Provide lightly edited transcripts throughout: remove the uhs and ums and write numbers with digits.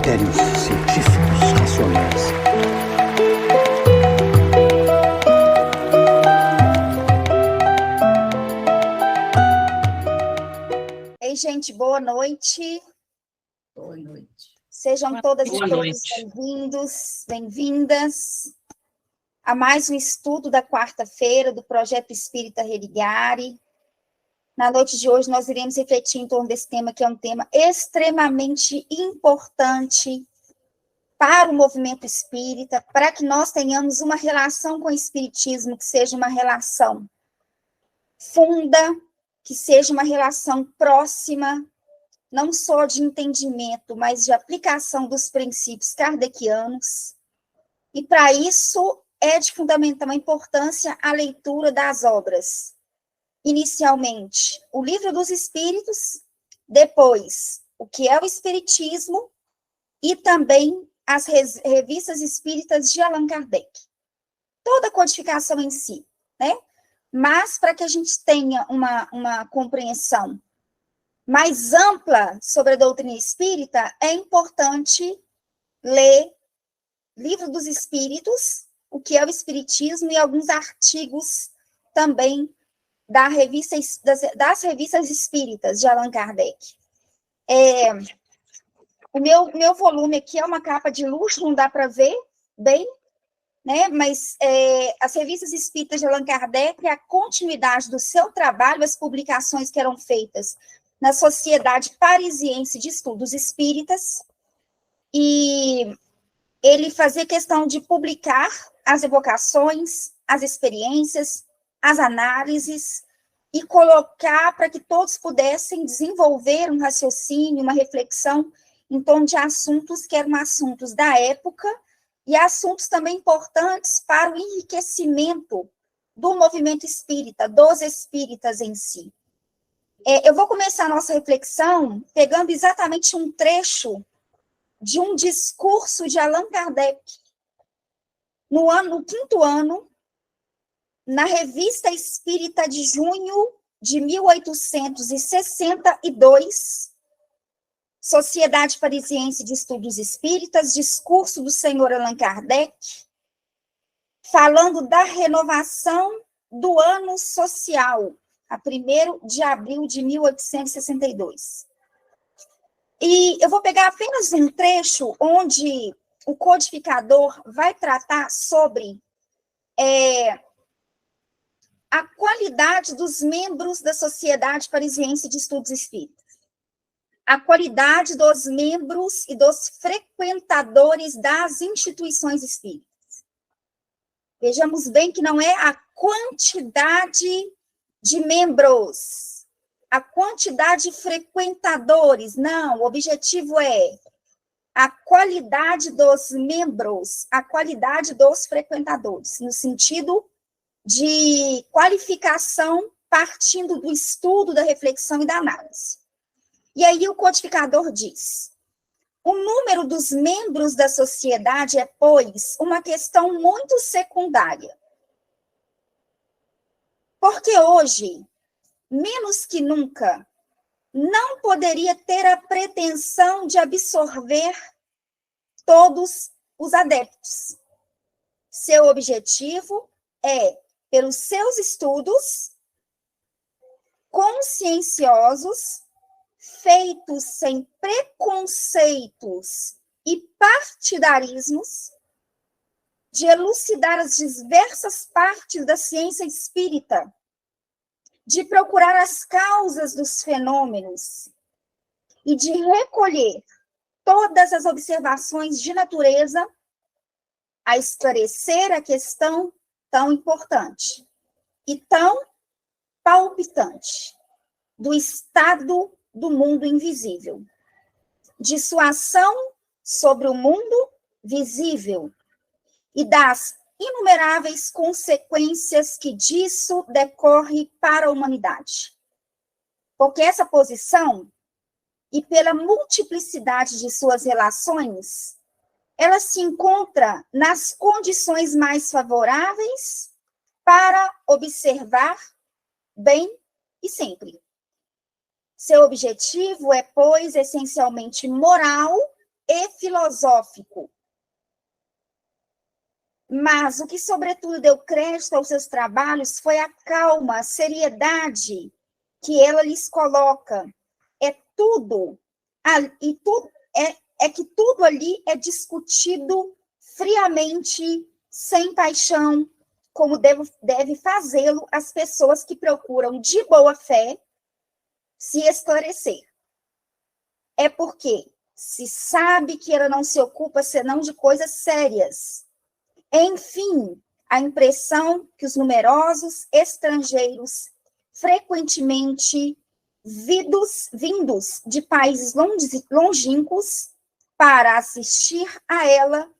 critérios científicos racionais. Ei, gente, boa noite. Boa noite. Sejam todas e Boa todos noite. bem-vindos, bem-vindas a mais um estudo da quarta-feira do Projeto Espírita Religare. Na noite de hoje, nós iremos refletir em torno desse tema, que é um tema extremamente importante para o movimento espírita, para que nós tenhamos uma relação com o espiritismo que seja uma relação funda, que seja uma relação próxima, não só de entendimento, mas de aplicação dos princípios kardecianos. E, para isso, é de fundamental importância a leitura das obras. Inicialmente, o Livro dos Espíritos, depois, o que é o Espiritismo, e também as revistas espíritas de Allan Kardec. Toda a codificação em si, né? Mas, para que a gente tenha uma compreensão mais ampla sobre a doutrina espírita, é importante ler Livro dos Espíritos, o que é o Espiritismo, e alguns artigos também das revistas espíritas de Allan Kardec. O meu volume aqui é uma capa de luxo, não dá para ver bem, né? Mas as revistas espíritas de Allan Kardec é a continuidade do seu trabalho, as publicações que eram feitas na Sociedade Parisiense de Estudos Espíritas, e ele fazia questão de publicar as evocações, as experiências, as análises, e colocar para que todos pudessem desenvolver um raciocínio, uma reflexão em torno de assuntos que eram assuntos da época, e assuntos também importantes para o enriquecimento do movimento espírita, dos espíritas em si. Eu vou começar a nossa reflexão pegando exatamente um trecho de um discurso de Allan Kardec, no 5º ano, na Revista Espírita de junho de 1862, Sociedade Parisiense de Estudos Espíritas, discurso do senhor Allan Kardec, falando da renovação do ano social, a 1º de abril de 1862. E eu vou pegar apenas um trecho onde o codificador vai tratar sobre a qualidade dos membros da Sociedade Parisiense de Estudos Espíritas, a qualidade dos membros e dos frequentadores das instituições espíritas. Vejamos bem que não é a quantidade de membros, a quantidade de frequentadores, não, o objetivo é a qualidade dos membros, a qualidade dos frequentadores, no sentido de qualificação partindo do estudo, da reflexão e da análise. E aí o codificador diz: o número dos membros da sociedade é, pois, uma questão muito secundária. Porque hoje, menos que nunca, não poderia ter a pretensão de absorver todos os adeptos. Seu objetivo é, pelos seus estudos conscienciosos, feitos sem preconceitos e partidarismos, de elucidar as diversas partes da ciência espírita, de procurar as causas dos fenômenos e de recolher todas as observações de natureza a esclarecer a questão tão importante e tão palpitante do estado do mundo invisível, de sua ação sobre o mundo visível e das inumeráveis consequências que disso decorre para a humanidade. Porque essa posição, e pela multiplicidade de suas relações, ela se encontra nas condições mais favoráveis para observar bem e sempre. Seu objetivo é, pois, essencialmente moral e filosófico. Mas o que, sobretudo, deu crédito aos seus trabalhos foi a calma, a seriedade que ela lhes coloca. É tudo, e tudo que tudo ali é discutido friamente, sem paixão, como deve fazê-lo as pessoas que procuram, de boa fé, se esclarecer. É porque se sabe que ela não se ocupa senão de coisas sérias. Enfim, a impressão que os numerosos estrangeiros, frequentemente vindos de países longínquos para assistir a ela,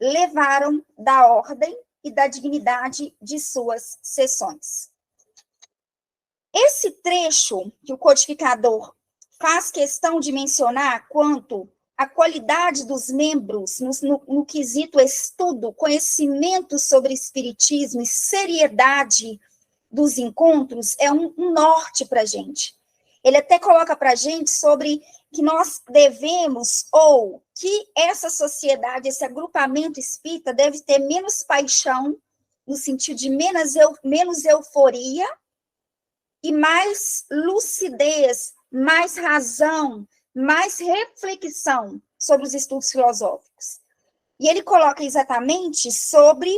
levaram da ordem e da dignidade de suas sessões. Esse trecho que o codificador faz questão de mencionar quanto à qualidade dos membros no quesito estudo, conhecimento sobre espiritismo e seriedade dos encontros, é um norte para a gente. Ele até coloca para a gente sobre que nós devemos, ou que essa sociedade, esse agrupamento espírita deve ter menos paixão, no sentido de menos euforia, e mais lucidez, mais razão, mais reflexão sobre os estudos filosóficos. E ele coloca exatamente sobre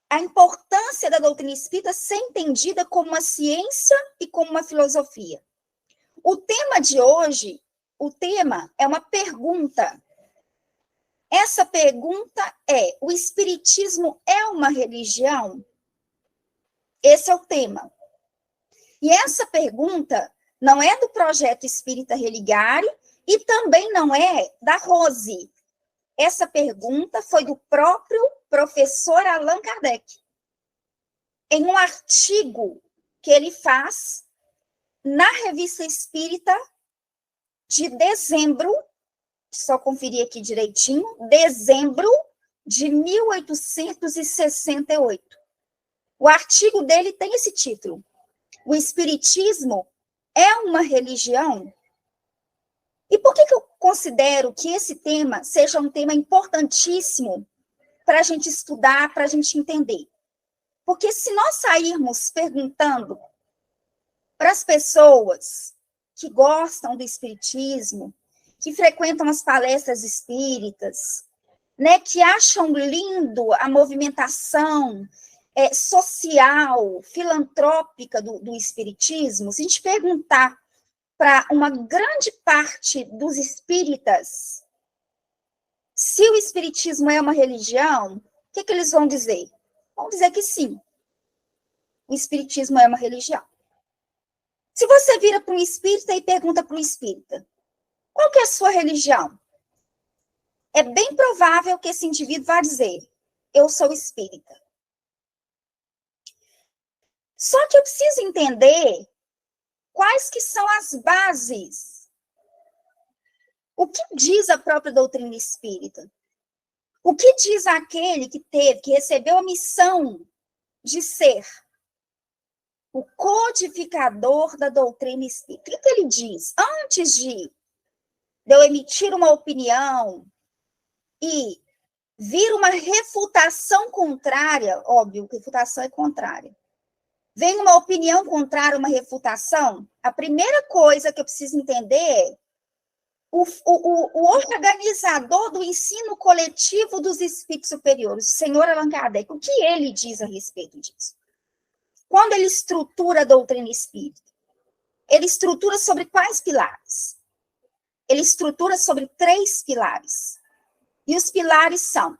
a importância da doutrina espírita ser entendida como uma ciência e como uma filosofia. O tema de hoje, é uma pergunta. Essa pergunta é: o espiritismo é uma religião? Esse é o tema. E essa pergunta não é do Projeto Espírita Religare e também não é da Rose. Essa pergunta foi do próprio professor Allan Kardec, em um artigo que ele faz na Revista Espírita de dezembro, só conferir aqui direitinho, dezembro de 1868. O artigo dele tem esse título: o Espiritismo é uma religião? E por que eu considero que esse tema seja um tema importantíssimo para a gente estudar, para a gente entender? Porque se nós sairmos perguntando para as pessoas que gostam do espiritismo, que frequentam as palestras espíritas, né, que acham lindo a movimentação social, filantrópica do espiritismo, se a gente perguntar para uma grande parte dos espíritas se o espiritismo é uma religião, o que eles vão dizer? Vão dizer que sim, o espiritismo é uma religião. Se você vira para um espírita e pergunta para um espírita: qual que é a sua religião? É bem provável que esse indivíduo vá dizer: eu sou espírita. Só que eu preciso entender quais que são as bases. O que diz a própria doutrina espírita? O que diz aquele que recebeu a missão de ser o codificador da doutrina espírita? O que ele diz? Antes de eu emitir uma opinião e vir uma refutação contrária, óbvio, refutação é contrária, vem uma opinião contrária, uma refutação, a primeira coisa que eu preciso entender é o organizador do ensino coletivo dos espíritos superiores, o senhor Allan Kardec, o que ele diz a respeito disso? Quando ele estrutura a doutrina espírita, ele estrutura sobre quais pilares? Ele estrutura sobre 3 pilares. E os pilares são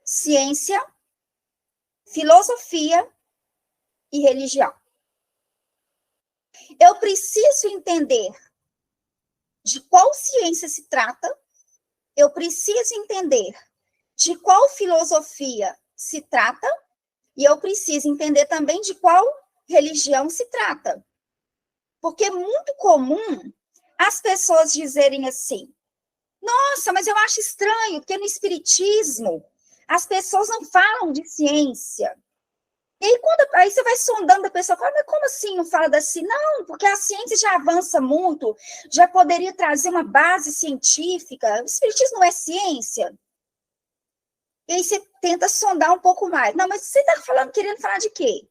ciência, filosofia e religião. Eu preciso entender de qual ciência se trata, eu preciso entender de qual filosofia se trata, e eu preciso entender também de qual religião se trata. Porque é muito comum as pessoas dizerem assim: nossa, mas eu acho estranho, porque no espiritismo as pessoas não falam de ciência. E aí, quando a Aí você vai sondando a pessoa, fala, mas como assim não fala da ciência? Não, porque a ciência já avança muito, já poderia trazer uma base científica. O espiritismo não é ciência? E aí você tenta sondar um pouco mais. Não, mas você está falando, querendo falar de quê?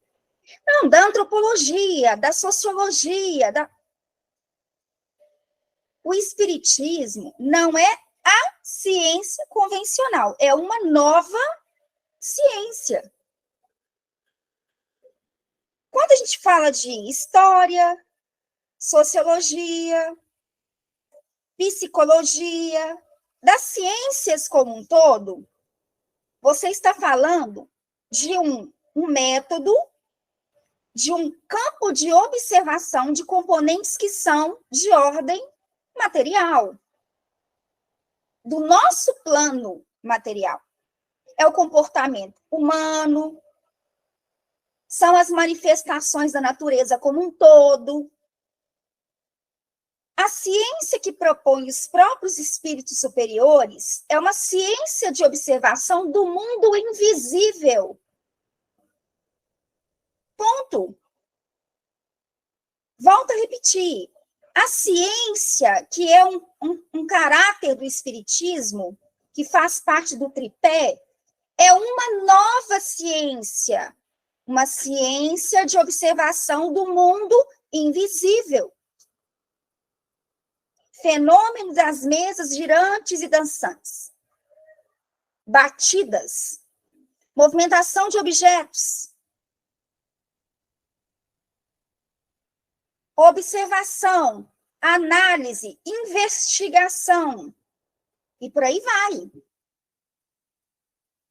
Não, da antropologia, da sociologia, O espiritismo não é a ciência convencional, é uma nova ciência. Quando a gente fala de história, sociologia, psicologia, das ciências como um todo, você está falando de um método, de um campo de observação de componentes que são de ordem material, do nosso plano material. É o comportamento humano, são as manifestações da natureza como um todo. A ciência que propõe os próprios espíritos superiores é uma ciência de observação do mundo invisível. Ponto. Volto a repetir. A ciência, que é um caráter do espiritismo, que faz parte do tripé, é uma nova ciência. Uma ciência de observação do mundo invisível. Fenômeno das mesas girantes e dançantes. Batidas. Movimentação de objetos. Observação, análise, investigação. E por aí vai.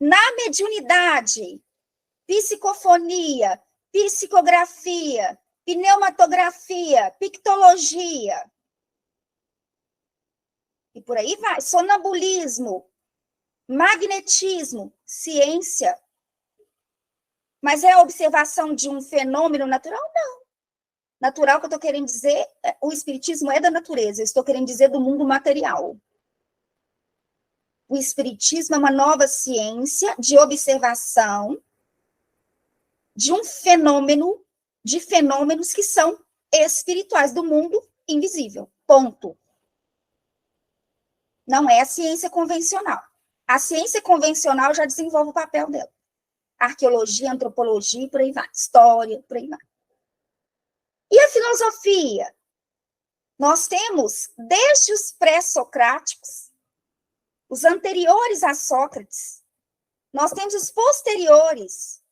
Na mediunidade, psicofonia, psicografia, pneumatografia, pictologia. E por aí vai. Sonambulismo, magnetismo, ciência. Mas é a observação de um fenômeno natural? Não. Natural, que eu estou querendo dizer, o espiritismo é da natureza, eu estou querendo dizer do mundo material. O espiritismo é uma nova ciência de observação de um fenômeno, de fenômenos que são espirituais do mundo invisível. Ponto. Não é a ciência convencional. A ciência convencional já desenvolve o papel dela. Arqueologia, antropologia, por aí vai. História, por aí vai. E a filosofia? Nós temos, desde os pré-socráticos, os anteriores a Sócrates, nós temos os posteriores,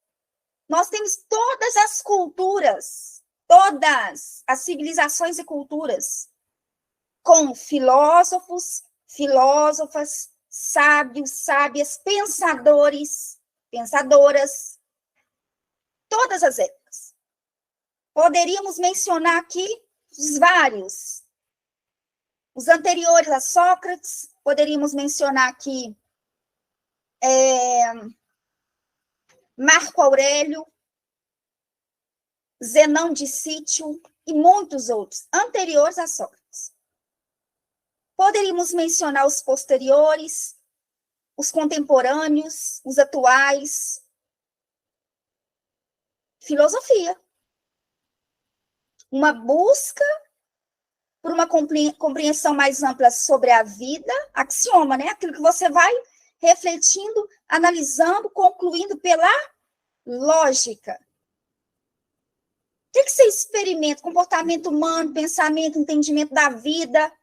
nós temos todas as culturas, todas as civilizações e culturas, com filósofos, filósofas, sábios, sábias, pensadores, pensadoras, todas as épocas. Poderíamos mencionar aqui os vários. Os anteriores a Sócrates, poderíamos mencionar aqui Marco Aurélio, Zenão de Sítio e muitos outros, anteriores a Sócrates. Poderíamos mencionar os posteriores, os contemporâneos, os atuais. Filosofia. Uma busca por uma compreensão mais ampla sobre a vida, axioma, né? Aquilo que você vai refletindo, analisando, concluindo pela lógica. O que você experimenta? Comportamento humano, pensamento, entendimento da vida.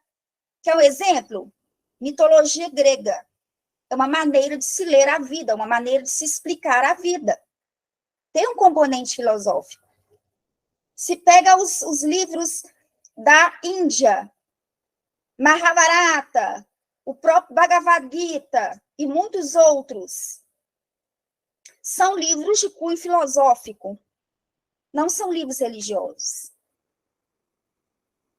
Quer um exemplo? Mitologia grega. É uma maneira de se ler a vida, uma maneira de se explicar a vida. Tem um componente filosófico. Se pega os livros da Índia, Mahabharata, o próprio Bhagavad Gita e muitos outros, são livros de cunho filosófico, não são livros religiosos.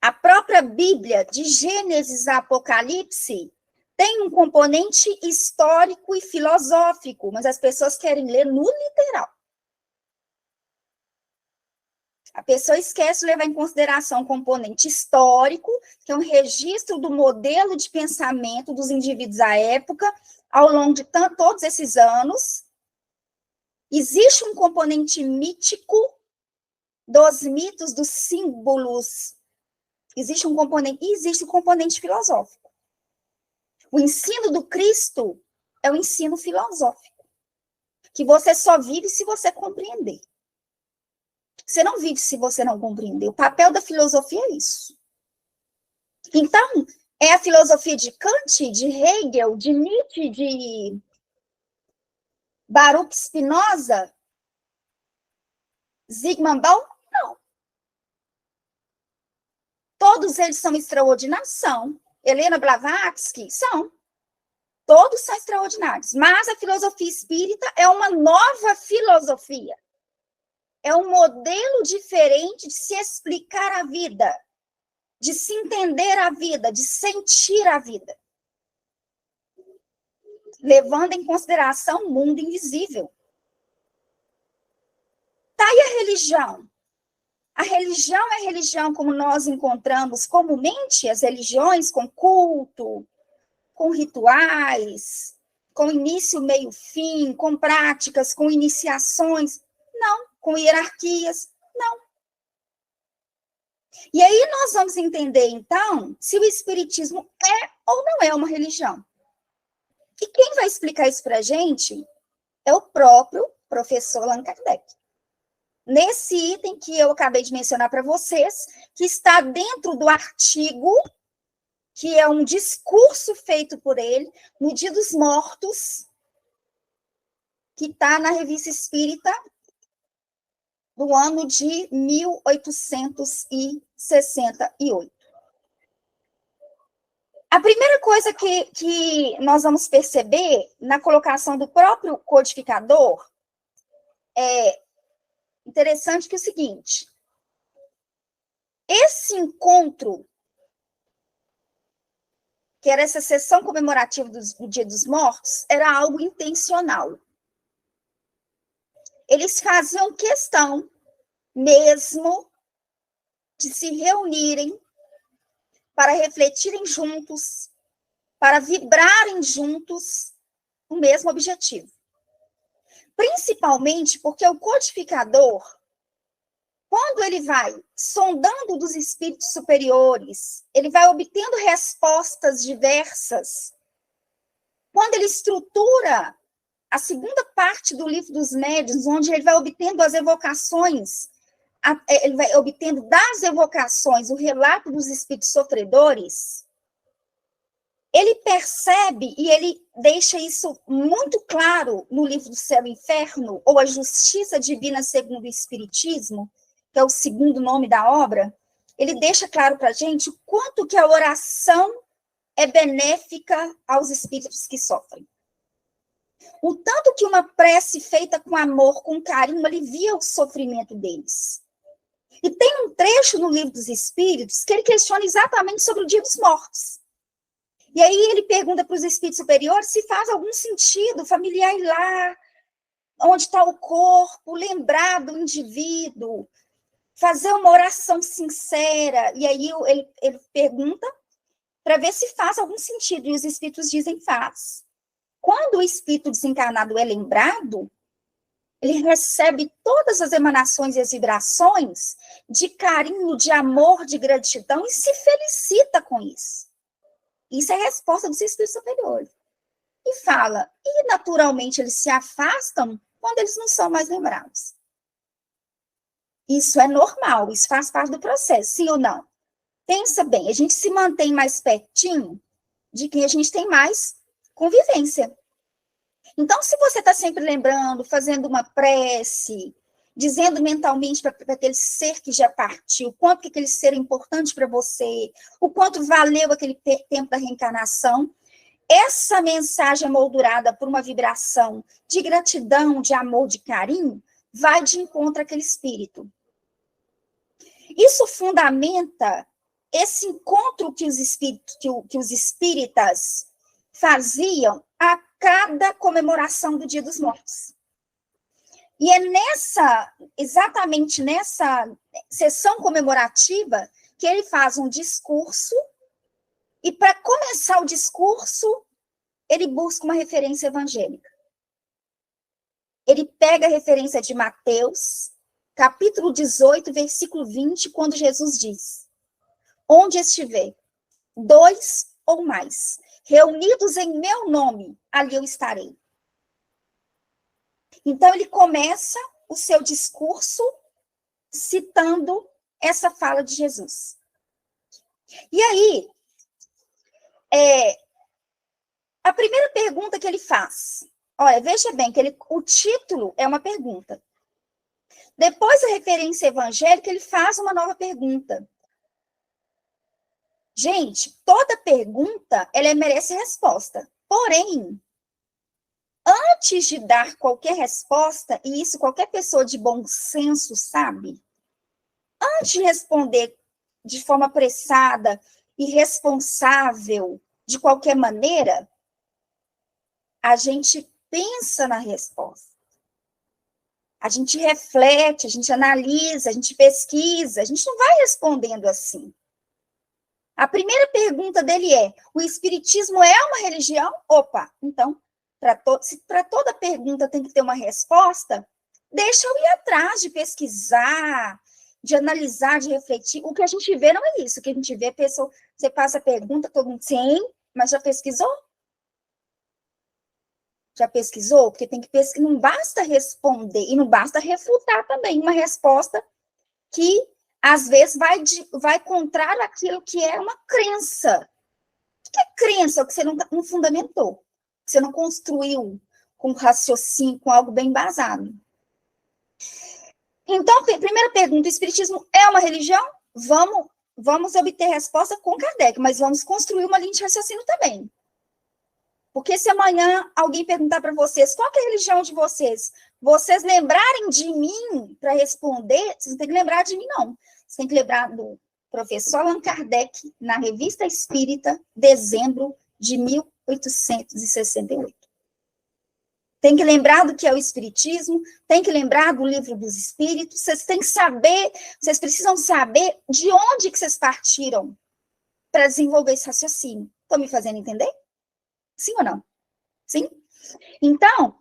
A própria Bíblia, de Gênesis a Apocalipse, tem um componente histórico e filosófico, mas as pessoas querem ler no literal. A pessoa esquece de levar em consideração o componente histórico, que é um registro do modelo de pensamento dos indivíduos à época, ao longo de todos esses anos, Existe um componente mítico dos mitos, dos símbolos. Existe um componente, e existe um componente filosófico. O ensino do Cristo é um ensino filosófico, que você só vive se você compreender. Você não vive se você não compreender. O papel da filosofia é isso. Então, é a filosofia de Kant, de Hegel, de Nietzsche, de Baruch Spinoza, Zygmunt Bauman? Não. Todos eles são extraordinários? São. Helena Blavatsky? São. Todos são extraordinários. Mas a filosofia espírita é uma nova filosofia. É um modelo diferente de se explicar a vida, de se entender a vida, de sentir a vida. Levando em consideração o mundo invisível. Tá, e a religião? A religião é a religião como nós encontramos comumente, as religiões com culto, com rituais, com início, meio, fim, com práticas, com iniciações. Não. Com hierarquias. Não. E aí nós vamos entender, então, se o espiritismo é ou não é uma religião. E quem vai explicar isso para a gente é o próprio professor Allan Kardec. Nesse item que eu acabei de mencionar para vocês, que está dentro do artigo, que é um discurso feito por ele, no Dia dos Mortos, que está na Revista Espírita, do ano de 1868. A primeira coisa que nós vamos perceber na colocação do próprio codificador é interessante que é o seguinte: esse encontro, que era essa sessão comemorativa do Dia dos Mortos, era algo intencional. Eles faziam questão mesmo de se reunirem para refletirem juntos, para vibrarem juntos o mesmo objetivo. Principalmente porque o codificador, quando ele vai sondando dos espíritos superiores, ele vai obtendo respostas diversas. Quando ele estrutura a segunda parte do Livro dos Médiuns, onde ele vai obtendo as evocações, ele vai obtendo das evocações o relato dos espíritos sofredores, ele percebe, e ele deixa isso muito claro no Livro do Céu e Inferno, ou A Justiça Divina segundo o Espiritismo, que é o segundo nome da obra, ele deixa claro para a gente o quanto que a oração é benéfica aos espíritos que sofrem. O tanto que uma prece feita com amor, com carinho, alivia o sofrimento deles. E tem um trecho no Livro dos Espíritos que ele questiona exatamente sobre o Dia dos Mortos. E aí ele pergunta para os espíritos superiores se faz algum sentido familiar ir lá, onde está o corpo, lembrar do indivíduo, fazer uma oração sincera. E aí ele pergunta para ver se faz algum sentido. E os espíritos dizem faz. Quando o espírito desencarnado é lembrado, ele recebe todas as emanações e as vibrações de carinho, de amor, de gratidão e se felicita com isso. Isso é a resposta dos espíritos superiores. E fala, e naturalmente eles se afastam quando eles não são mais lembrados. Isso é normal, isso faz parte do processo, sim ou não? Pensa bem, a gente se mantém mais pertinho de quem a gente tem mais convivência. Então, se você está sempre lembrando, fazendo uma prece, dizendo mentalmente para aquele ser que já partiu, o quanto que aquele ser é importante para você, o quanto valeu aquele tempo da reencarnação, essa mensagem moldurada por uma vibração de gratidão, de amor, de carinho, vai de encontro àquele espírito. Isso fundamenta esse encontro que os espíritas faziam a cada comemoração do Dia dos Mortos. E é exatamente nessa sessão comemorativa que ele faz um discurso, e para começar o discurso, ele busca uma referência evangélica. ele pega a referência de Mateus, capítulo 18, versículo 20, quando Jesus diz: onde estiver 2 ou mais reunidos em meu nome, ali eu estarei. Então, ele começa o seu discurso citando essa fala de Jesus. E aí, a primeira pergunta que ele faz, olha, veja bem, que o título é uma pergunta. Depois da referência evangélica, ele faz uma nova pergunta. Gente, toda pergunta, ela merece resposta. Porém, antes de dar qualquer resposta, e isso qualquer pessoa de bom senso sabe, antes de responder de forma apressada, irresponsável, de qualquer maneira, a gente pensa na resposta. A gente reflete, a gente analisa, a gente pesquisa, a gente não vai respondendo assim. A primeira pergunta dele é: o espiritismo é uma religião? Opa, então, se para toda pergunta tem que ter uma resposta, deixa eu ir atrás de pesquisar, de analisar, de refletir. O que a gente vê não é isso. O que a gente vê é pessoa, você passa a pergunta, todo mundo, sim, mas já pesquisou? Já pesquisou? Porque tem que pesquisar, não basta responder, e não basta refutar também uma resposta que, às vezes, vai contrário àquilo que é uma crença. O que é crença? O que você não fundamentou, que você não construiu com raciocínio, com algo bem embasado. Então, primeira pergunta: o espiritismo é uma religião? Vamos obter resposta com Kardec, mas vamos construir uma linha de raciocínio também. Porque se amanhã alguém perguntar para vocês qual que é a religião de vocês, vocês lembrarem de mim para responder, vocês não têm que lembrar de mim, não. Vocês têm que lembrar do professor Allan Kardec, na Revista Espírita, dezembro de 1868. Tem que lembrar do que é o espiritismo, tem que lembrar do Livro dos Espíritos, vocês têm que saber, vocês precisam saber de onde que vocês partiram para desenvolver esse raciocínio. Estão me fazendo entender? Sim ou não? Sim? Então,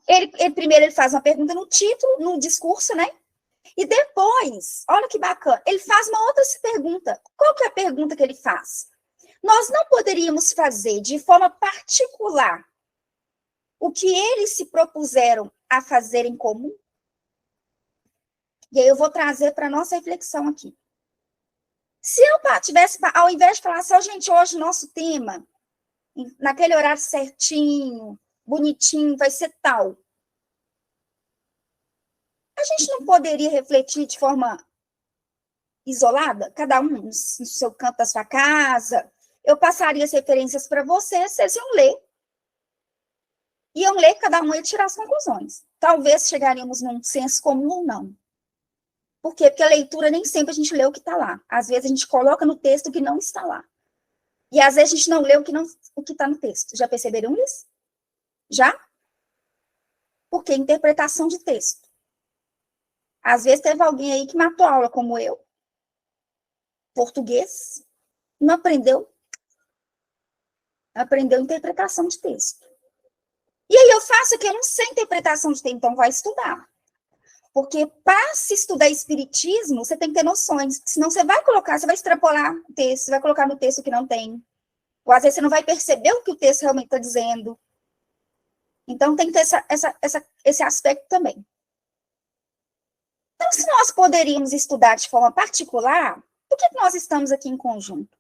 primeiro ele faz uma pergunta no título, no discurso, né? E depois, olha que bacana, ele faz uma outra pergunta. Qual que é a pergunta que ele faz? Nós não poderíamos fazer de forma particular o que eles se propuseram a fazer em comum? E aí eu vou trazer para a nossa reflexão aqui. Se eu tivesse, ao invés de falar assim, gente, hoje nosso tema, naquele horário certinho, bonitinho, vai ser tal. A gente não poderia refletir de forma isolada, cada um no seu canto da sua casa? Eu passaria as referências para vocês iam ler. Iam ler, cada um ia tirar as conclusões. Talvez chegaríamos num senso comum ou não. Por quê? Porque a leitura nem sempre a gente lê o que está lá. Às vezes a gente coloca no texto o que não está lá. E às vezes a gente não lê o que está no texto. Já perceberam isso? Já? Porque interpretação de texto. Às vezes teve alguém aí que matou a aula, como eu. Português. Não aprendeu. Aprendeu interpretação de texto. E aí eu faço o que eu não sei interpretação de texto, então vai estudar. Porque para se estudar espiritismo, você tem que ter noções. Senão você vai extrapolar o texto, você vai colocar no texto que não tem. Ou às vezes você não vai perceber o que o texto realmente está dizendo. Então tem que ter esse aspecto também. Então, se nós poderíamos estudar de forma particular, por que nós estamos aqui em conjunto?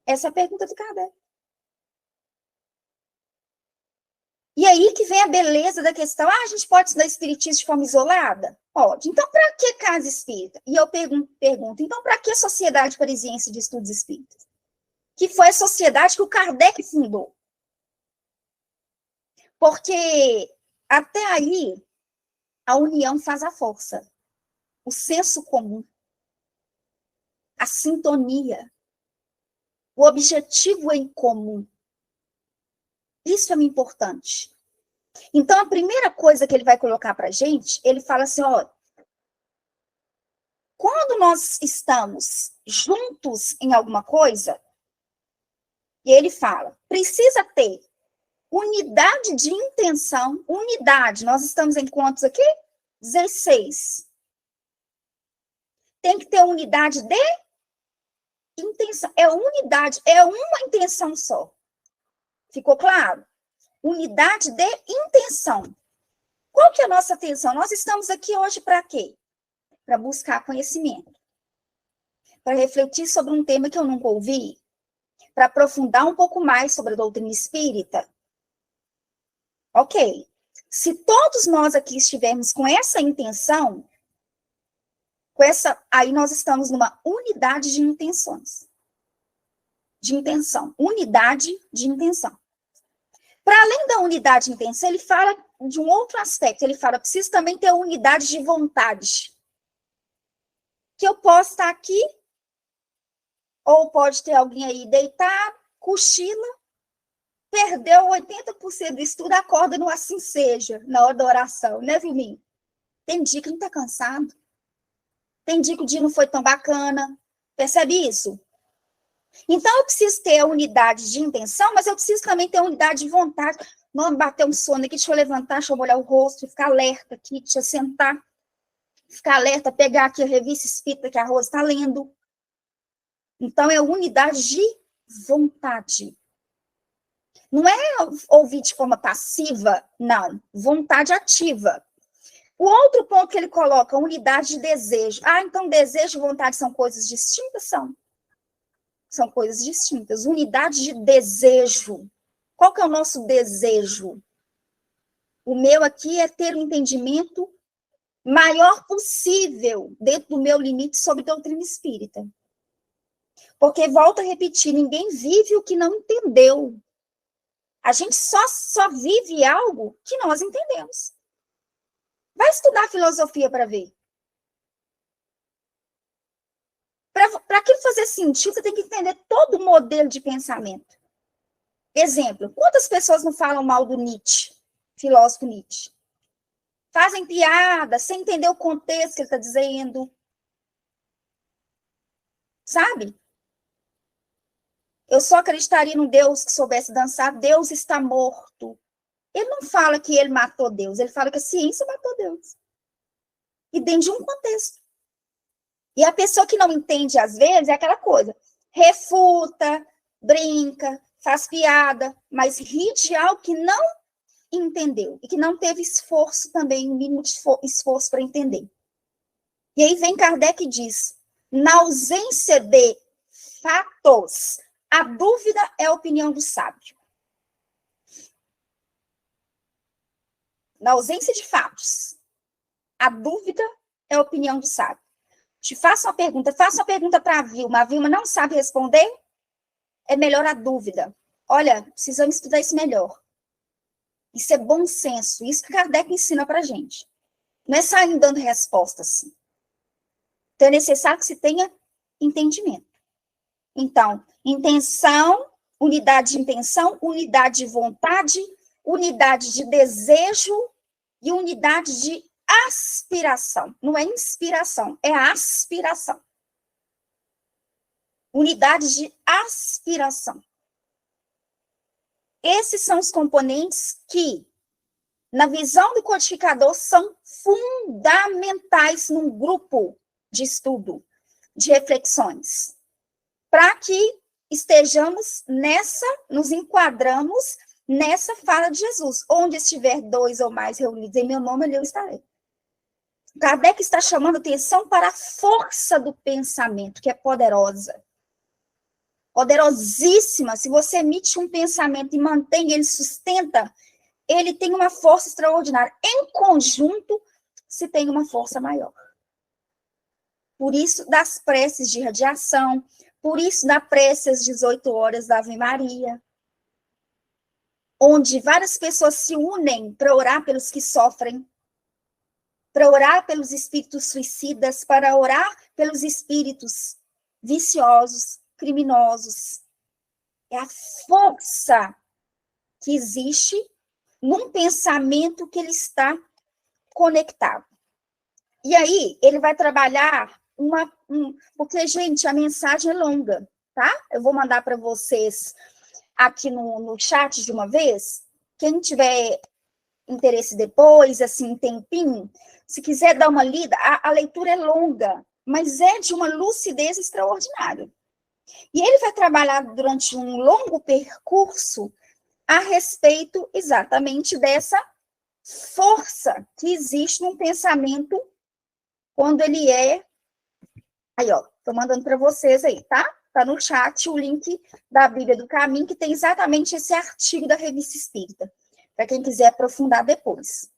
Essa é a pergunta do Kardec. E aí que vem a beleza da questão. A gente pode estudar espiritismo de forma isolada? Pode. Então, para que casa espírita? E eu pergunto, então, para que Sociedade Parisiense de Estudos Espíritas? Que foi a sociedade que o Kardec fundou. Porque até aí, a união faz a força. O senso comum. A sintonia. O objetivo em comum. Isso é muito importante. Então, a primeira coisa que ele vai colocar para a gente, ele fala assim, ó, quando nós estamos juntos em alguma coisa, e ele fala, precisa ter Unidade de intenção, unidade. Nós estamos em quantos aqui? 16. Tem que ter unidade de intenção. É unidade, é uma intenção só. Ficou claro? Unidade de intenção. Qual que é a nossa atenção? Nós estamos aqui hoje para quê? Para buscar conhecimento. Para refletir sobre um tema que eu nunca ouvi. Para aprofundar um pouco mais sobre a doutrina espírita. Ok. Se todos nós aqui estivermos com essa intenção, aí nós estamos numa unidade de intenções. De intenção. Unidade de intenção. Para além da unidade de intenção, ele fala de um outro aspecto. Ele fala, preciso também ter unidade de vontade. Que eu posso estar aqui, ou pode ter alguém aí deitado, cochila, perdeu 80% do estudo, acorda no assim seja, na hora da oração, né, Vilminho? Tem dia que não está cansado. Tem dia que o dia não foi tão bacana. Percebe isso? Então, eu preciso ter a unidade de intenção, mas eu preciso também ter a unidade de vontade. Não bater um sono aqui, deixa eu levantar, deixa eu molhar o rosto, ficar alerta aqui, deixa eu sentar, ficar alerta, pegar aqui a revista espírita que a Rosa está lendo. Então, é unidade de vontade. Não é ouvir de forma passiva, não. Vontade ativa. O outro ponto que ele coloca, unidade de desejo. Ah, então desejo e vontade são coisas distintas? São coisas distintas. Unidade de desejo. Qual que é o nosso desejo? O meu aqui é ter um entendimento maior possível, dentro do meu limite, sobre doutrina espírita. Porque, volto a repetir, ninguém vive o que não entendeu. A gente só vive algo que nós entendemos. Vai estudar filosofia para ver. Para aquilo fazer sentido, você tem que entender todo o modelo de pensamento. Exemplo, quantas pessoas não falam mal do Nietzsche, filósofo Nietzsche? Fazem piada, sem entender o contexto que ele está dizendo. Sabe? Eu só acreditaria num Deus que soubesse dançar, Deus está morto. Ele não fala que ele matou Deus, ele fala que a ciência matou Deus. E dentro de um contexto. E a pessoa que não entende, às vezes, é aquela coisa. Refuta, brinca, faz piada, mas ri de algo que não entendeu. E que não teve esforço também, o mínimo de esforço para entender. E aí vem Kardec e diz, na ausência de fatos, a dúvida é a opinião do sábio. Na ausência de fatos, a dúvida é a opinião do sábio. Te faço uma pergunta para a Vilma não sabe responder? É melhor a dúvida. Olha, precisamos estudar isso melhor. Isso é bom senso, isso que Kardec ensina para a gente. Não é sair dando respostas. Então, é necessário que se tenha entendimento. Então, intenção, unidade de intenção, unidade de vontade, unidade de desejo e unidade de aspiração. Não é inspiração, é aspiração. Unidade de aspiração. Esses são os componentes que, na visão do codificador, são fundamentais num grupo de estudo, de reflexões. Para que estejamos nos enquadramos nessa fala de Jesus. Onde estiver 2 ou mais reunidos em meu nome, ali eu estarei. Kardec está chamando atenção para a força do pensamento, que é poderosa. Poderosíssima. Se você emite um pensamento e mantém, ele sustenta, ele tem uma força extraordinária. Em conjunto, se tem uma força maior. Por isso, das preces de radiação, por isso, da prece às 18 horas da Ave Maria, onde várias pessoas se unem para orar pelos que sofrem, para orar pelos espíritos suicidas, para orar pelos espíritos viciosos, criminosos. É a força que existe num pensamento que ele está conectado. E aí, ele vai trabalhar porque, gente, a mensagem é longa, tá? Eu vou mandar para vocês aqui no chat de uma vez, Quem tiver interesse depois, assim, um tempinho, se quiser dar uma lida, a leitura é longa, mas é de uma lucidez extraordinária. E ele vai trabalhar durante um longo percurso a respeito exatamente dessa força que existe num pensamento quando ele é... Aí, ó, tô mandando para vocês aí, tá? Tá no chat o link da Bíblia do Caminho, que tem exatamente esse artigo da Revista Espírita, para quem quiser aprofundar depois.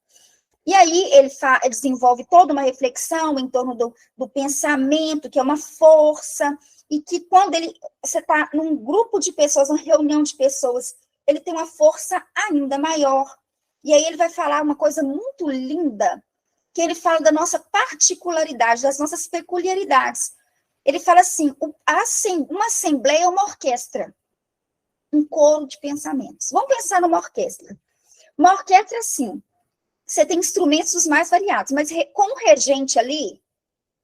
E aí ele desenvolve toda uma reflexão em torno do pensamento, que é uma força, e que quando você está num grupo de pessoas, uma reunião de pessoas, ele tem uma força ainda maior. E aí ele vai falar uma coisa muito linda, que ele fala da nossa particularidade, das nossas peculiaridades. Ele fala assim, uma assembleia é uma orquestra, um coro de pensamentos. Vamos pensar numa orquestra. Uma orquestra, assim, você tem instrumentos os mais variados, mas com um regente ali,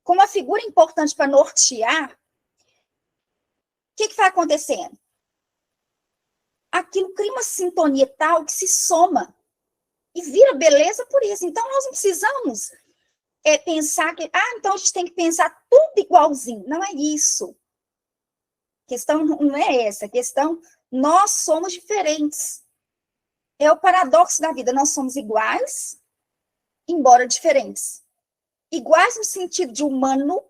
com uma figura importante para nortear, o que vai acontecendo? Aquilo cria uma sintonia tal que se soma e vira beleza por isso. Então, nós não precisamos pensar que, então a gente tem que pensar tudo igualzinho. Não é isso. A questão não é essa. A questão, nós somos diferentes. É o paradoxo da vida. Nós somos iguais, embora diferentes. Iguais no sentido de humano.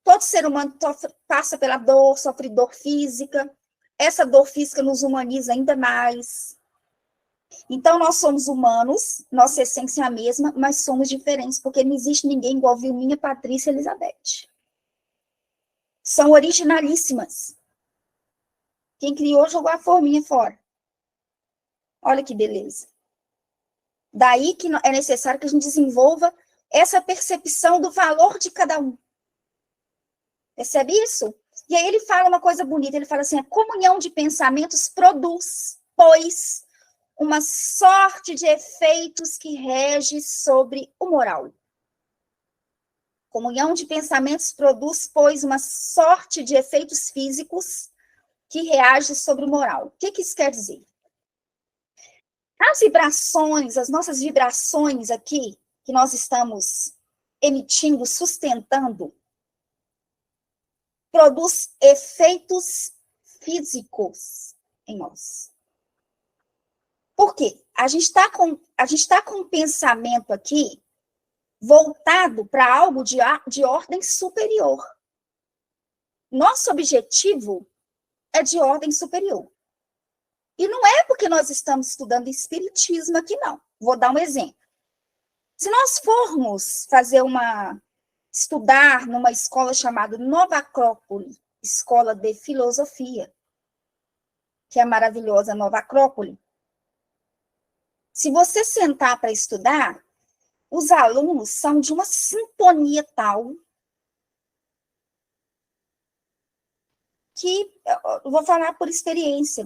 Todo ser humano passa pela dor, sofre dor física. Essa dor física nos humaniza ainda mais. Então, nós somos humanos, nossa essência é a mesma, mas somos diferentes, porque não existe ninguém igual Vilminha, Patrícia e Elizabeth. São originalíssimas. Quem criou jogou a forminha fora. Olha que beleza. Daí que é necessário que a gente desenvolva essa percepção do valor de cada um. Percebe isso? E aí ele fala uma coisa bonita, ele fala assim, a comunhão de pensamentos produz, pois, uma sorte de efeitos que rege sobre o moral. Comunhão de pensamentos produz, pois, uma sorte de efeitos físicos que reage sobre o moral. O que isso quer dizer? As vibrações, as nossas vibrações aqui, que nós estamos emitindo, sustentando, produz efeitos físicos em nós. Por quê? A gente está com um pensamento aqui voltado para algo de ordem superior. Nosso objetivo é de ordem superior. E não é porque nós estamos estudando espiritismo aqui, não. Vou dar um exemplo. Se nós formos estudar numa escola chamada Nova Acrópole, Escola de Filosofia, que é a maravilhosa Nova Acrópole, se você sentar para estudar, os alunos são de uma sintonia tal que, eu vou falar por experiência,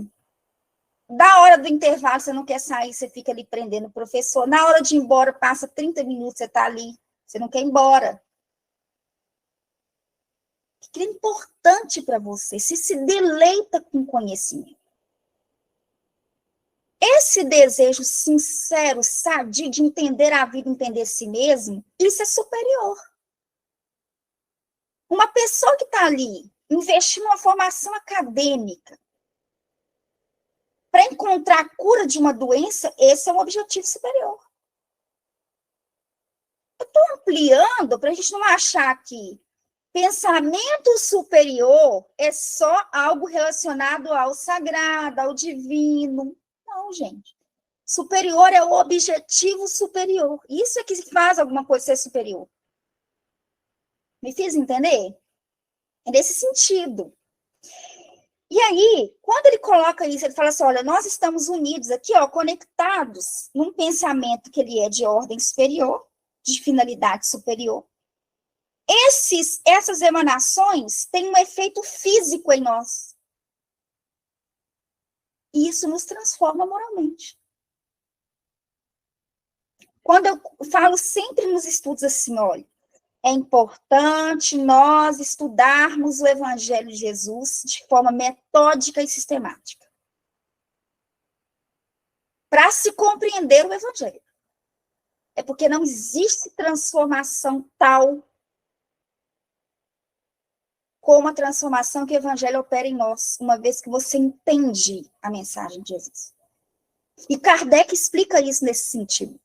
da hora do intervalo, você não quer sair, você fica ali prendendo o professor, na hora de ir embora, passa 30 minutos, você está ali, você não quer ir embora. O que é importante para você? Se deleita com conhecimento. Esse desejo sincero, sadio, de entender a vida, entender si mesmo, isso é superior. Uma pessoa que está ali, investindo numa formação acadêmica, para encontrar a cura de uma doença, esse é um objetivo superior. Eu estou ampliando para a gente não achar que pensamento superior é só algo relacionado ao sagrado, ao divino. Não, gente. Superior é o objetivo superior. Isso é que faz alguma coisa ser superior. Me fiz entender? É nesse sentido. E aí, quando ele coloca isso, ele fala assim, olha, nós estamos unidos aqui, ó, conectados num pensamento que ele é de ordem superior, de finalidade superior. Essas emanações têm um efeito físico em nós. E isso nos transforma moralmente. Quando eu falo sempre nos estudos assim, olha, é importante nós estudarmos o Evangelho de Jesus de forma metódica e sistemática. para se compreender o evangelho. É porque não existe transformação tal como a transformação que o evangelho opera em nós, uma vez que você entende a mensagem de Jesus. E Kardec explica isso nesse sentido.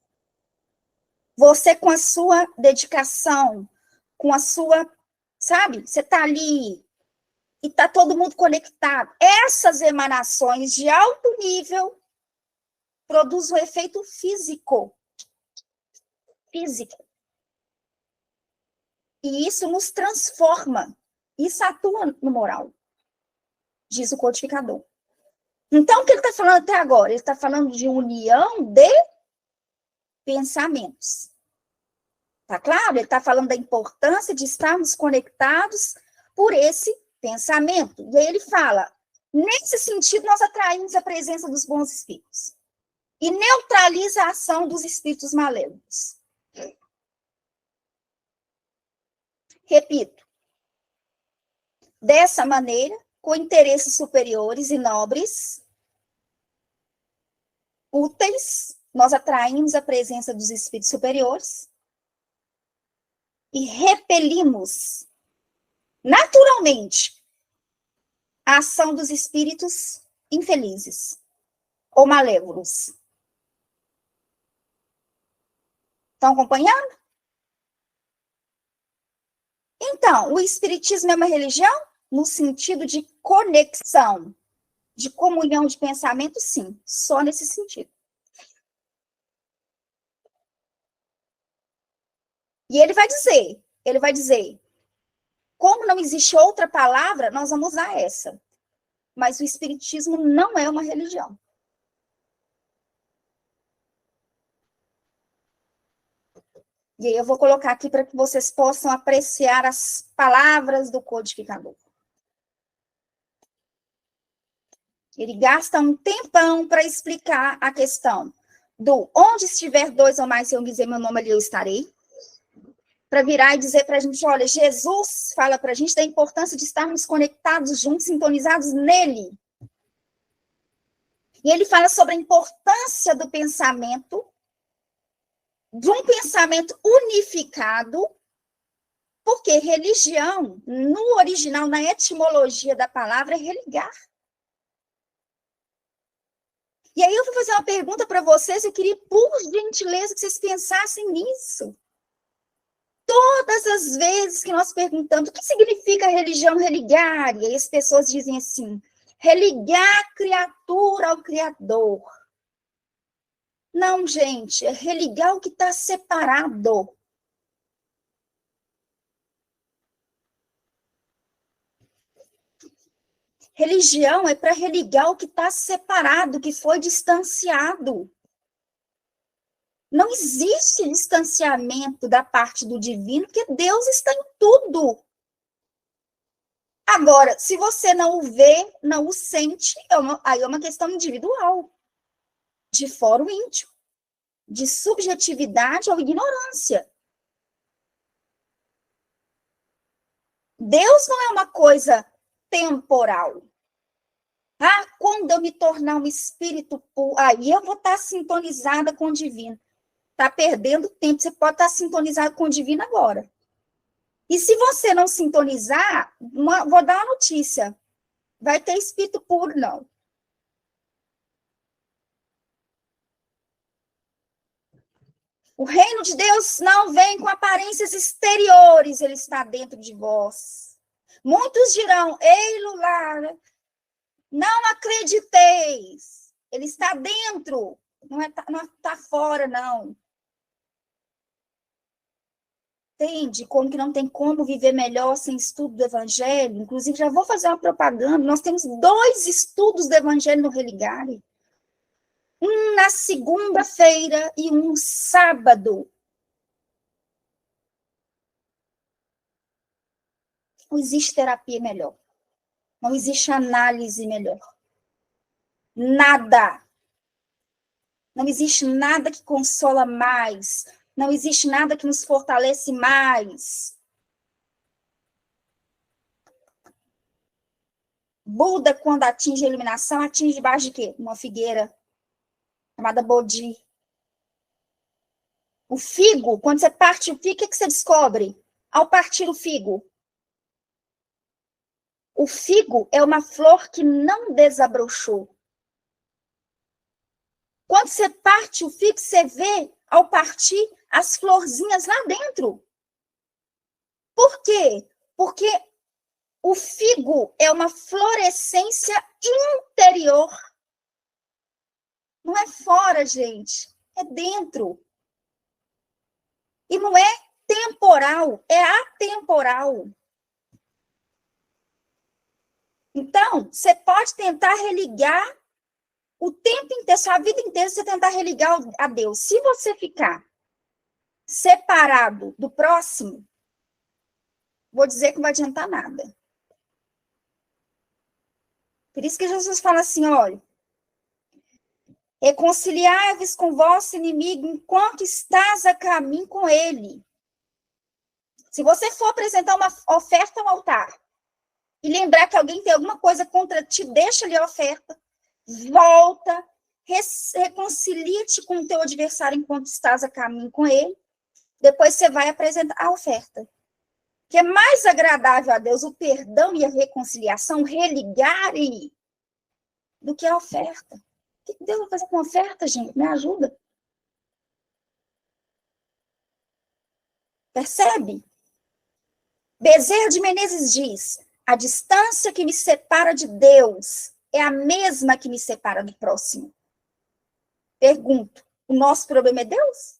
Você, com a sua dedicação, com a sua, sabe, você está ali e está todo mundo conectado. Essas emanações de alto nível produzem um efeito físico. E isso nos transforma. Isso atua no moral, diz o codificador. Então, o que ele está falando até agora? Ele está falando de união de pensamentos. Tá claro? Ele está falando da importância de estarmos conectados por esse pensamento. E aí ele fala, nesse sentido, nós atraímos a presença dos bons espíritos. E neutraliza a ação dos espíritos malévolos. Repito. Dessa maneira, com interesses superiores e nobres, úteis, nós atraímos a presença dos espíritos superiores e repelimos, naturalmente, a ação dos espíritos infelizes ou malévolos. Estão acompanhando? Então, o espiritismo é uma religião? No sentido de conexão, de comunhão de pensamento, sim, só nesse sentido. E ele vai dizer, como não existe outra palavra, nós vamos usar essa. Mas o espiritismo não é uma religião. E aí eu vou colocar aqui para que vocês possam apreciar as palavras do codificador. Ele gasta um tempão para explicar a questão do onde estiver dois ou mais, se eu dizer meu nome ali, eu estarei. Para virar e dizer para a gente, olha, Jesus fala para a gente da importância de estarmos conectados juntos, sintonizados nele. E ele fala sobre a importância do pensamento, de um pensamento unificado, porque religião, no original, na etimologia da palavra, é religar. E aí eu vou fazer uma pergunta para vocês, eu queria, por gentileza, que vocês pensassem nisso. Todas as vezes que nós perguntamos o que significa religião, religar, e aí as pessoas dizem assim, religar a criatura ao Criador. Não, gente, é religar o que está separado. Religião é para religar o que está separado, que foi distanciado. Não existe distanciamento da parte do divino, porque Deus está em tudo. Agora, se você não o vê, não o sente, aí é uma questão individual, de fórum íntimo, de subjetividade ou ignorância. Deus não é uma coisa temporal. Ah, quando eu me tornar um espírito puro, aí eu vou estar sintonizada com o divino. Está perdendo tempo, você pode estar sintonizado com o divino agora. E se você não sintonizar, vou dar uma notícia, vai ter espírito puro, não. O reino de Deus não vem com aparências exteriores, ele está dentro de vós. Muitos dirão, ei, Lular, não acrediteis, ele está dentro, não está fora, não. Entende como que não tem como viver melhor sem estudo do Evangelho? Inclusive, já vou fazer uma propaganda, nós temos 2 estudos do Evangelho no Religare. Um na segunda-feira e um sábado. Não existe terapia melhor. Não existe análise melhor. Nada. Não existe nada que consola mais. Não existe nada que nos fortalece mais. Buda, quando atinge a iluminação, atinge debaixo de quê? Uma figueira. chamada bodi. O figo, quando você parte o figo, o que você descobre? Ao partir o figo é uma flor que não desabrochou. Quando você parte o figo, você vê, ao partir, as florzinhas lá dentro. Por quê? Porque o figo é uma florescência interior. Não é fora, gente. É dentro. E não é temporal, é atemporal. Então, você pode tentar religar o tempo inteiro, sua vida inteira, você tentar religar a Deus. Se você ficar separado do próximo, vou dizer que não vai adiantar nada. Por isso que Jesus fala assim, olha, reconciliai-vos com vosso inimigo enquanto estás a caminho com ele. Se você for apresentar uma oferta ao altar e lembrar que alguém tem alguma coisa contra ti, deixa ali a oferta, volta, reconcilia-te com o teu adversário enquanto estás a caminho com ele, depois você vai apresentar a oferta. Que é mais agradável a Deus o perdão e a reconciliação religarem do que a oferta. O que Deus vai fazer com a oferta, gente? Me ajuda. Percebe? Bezerra de Menezes diz, a distância que me separa de Deus é a mesma que me separa do próximo. Pergunto, o nosso problema é Deus?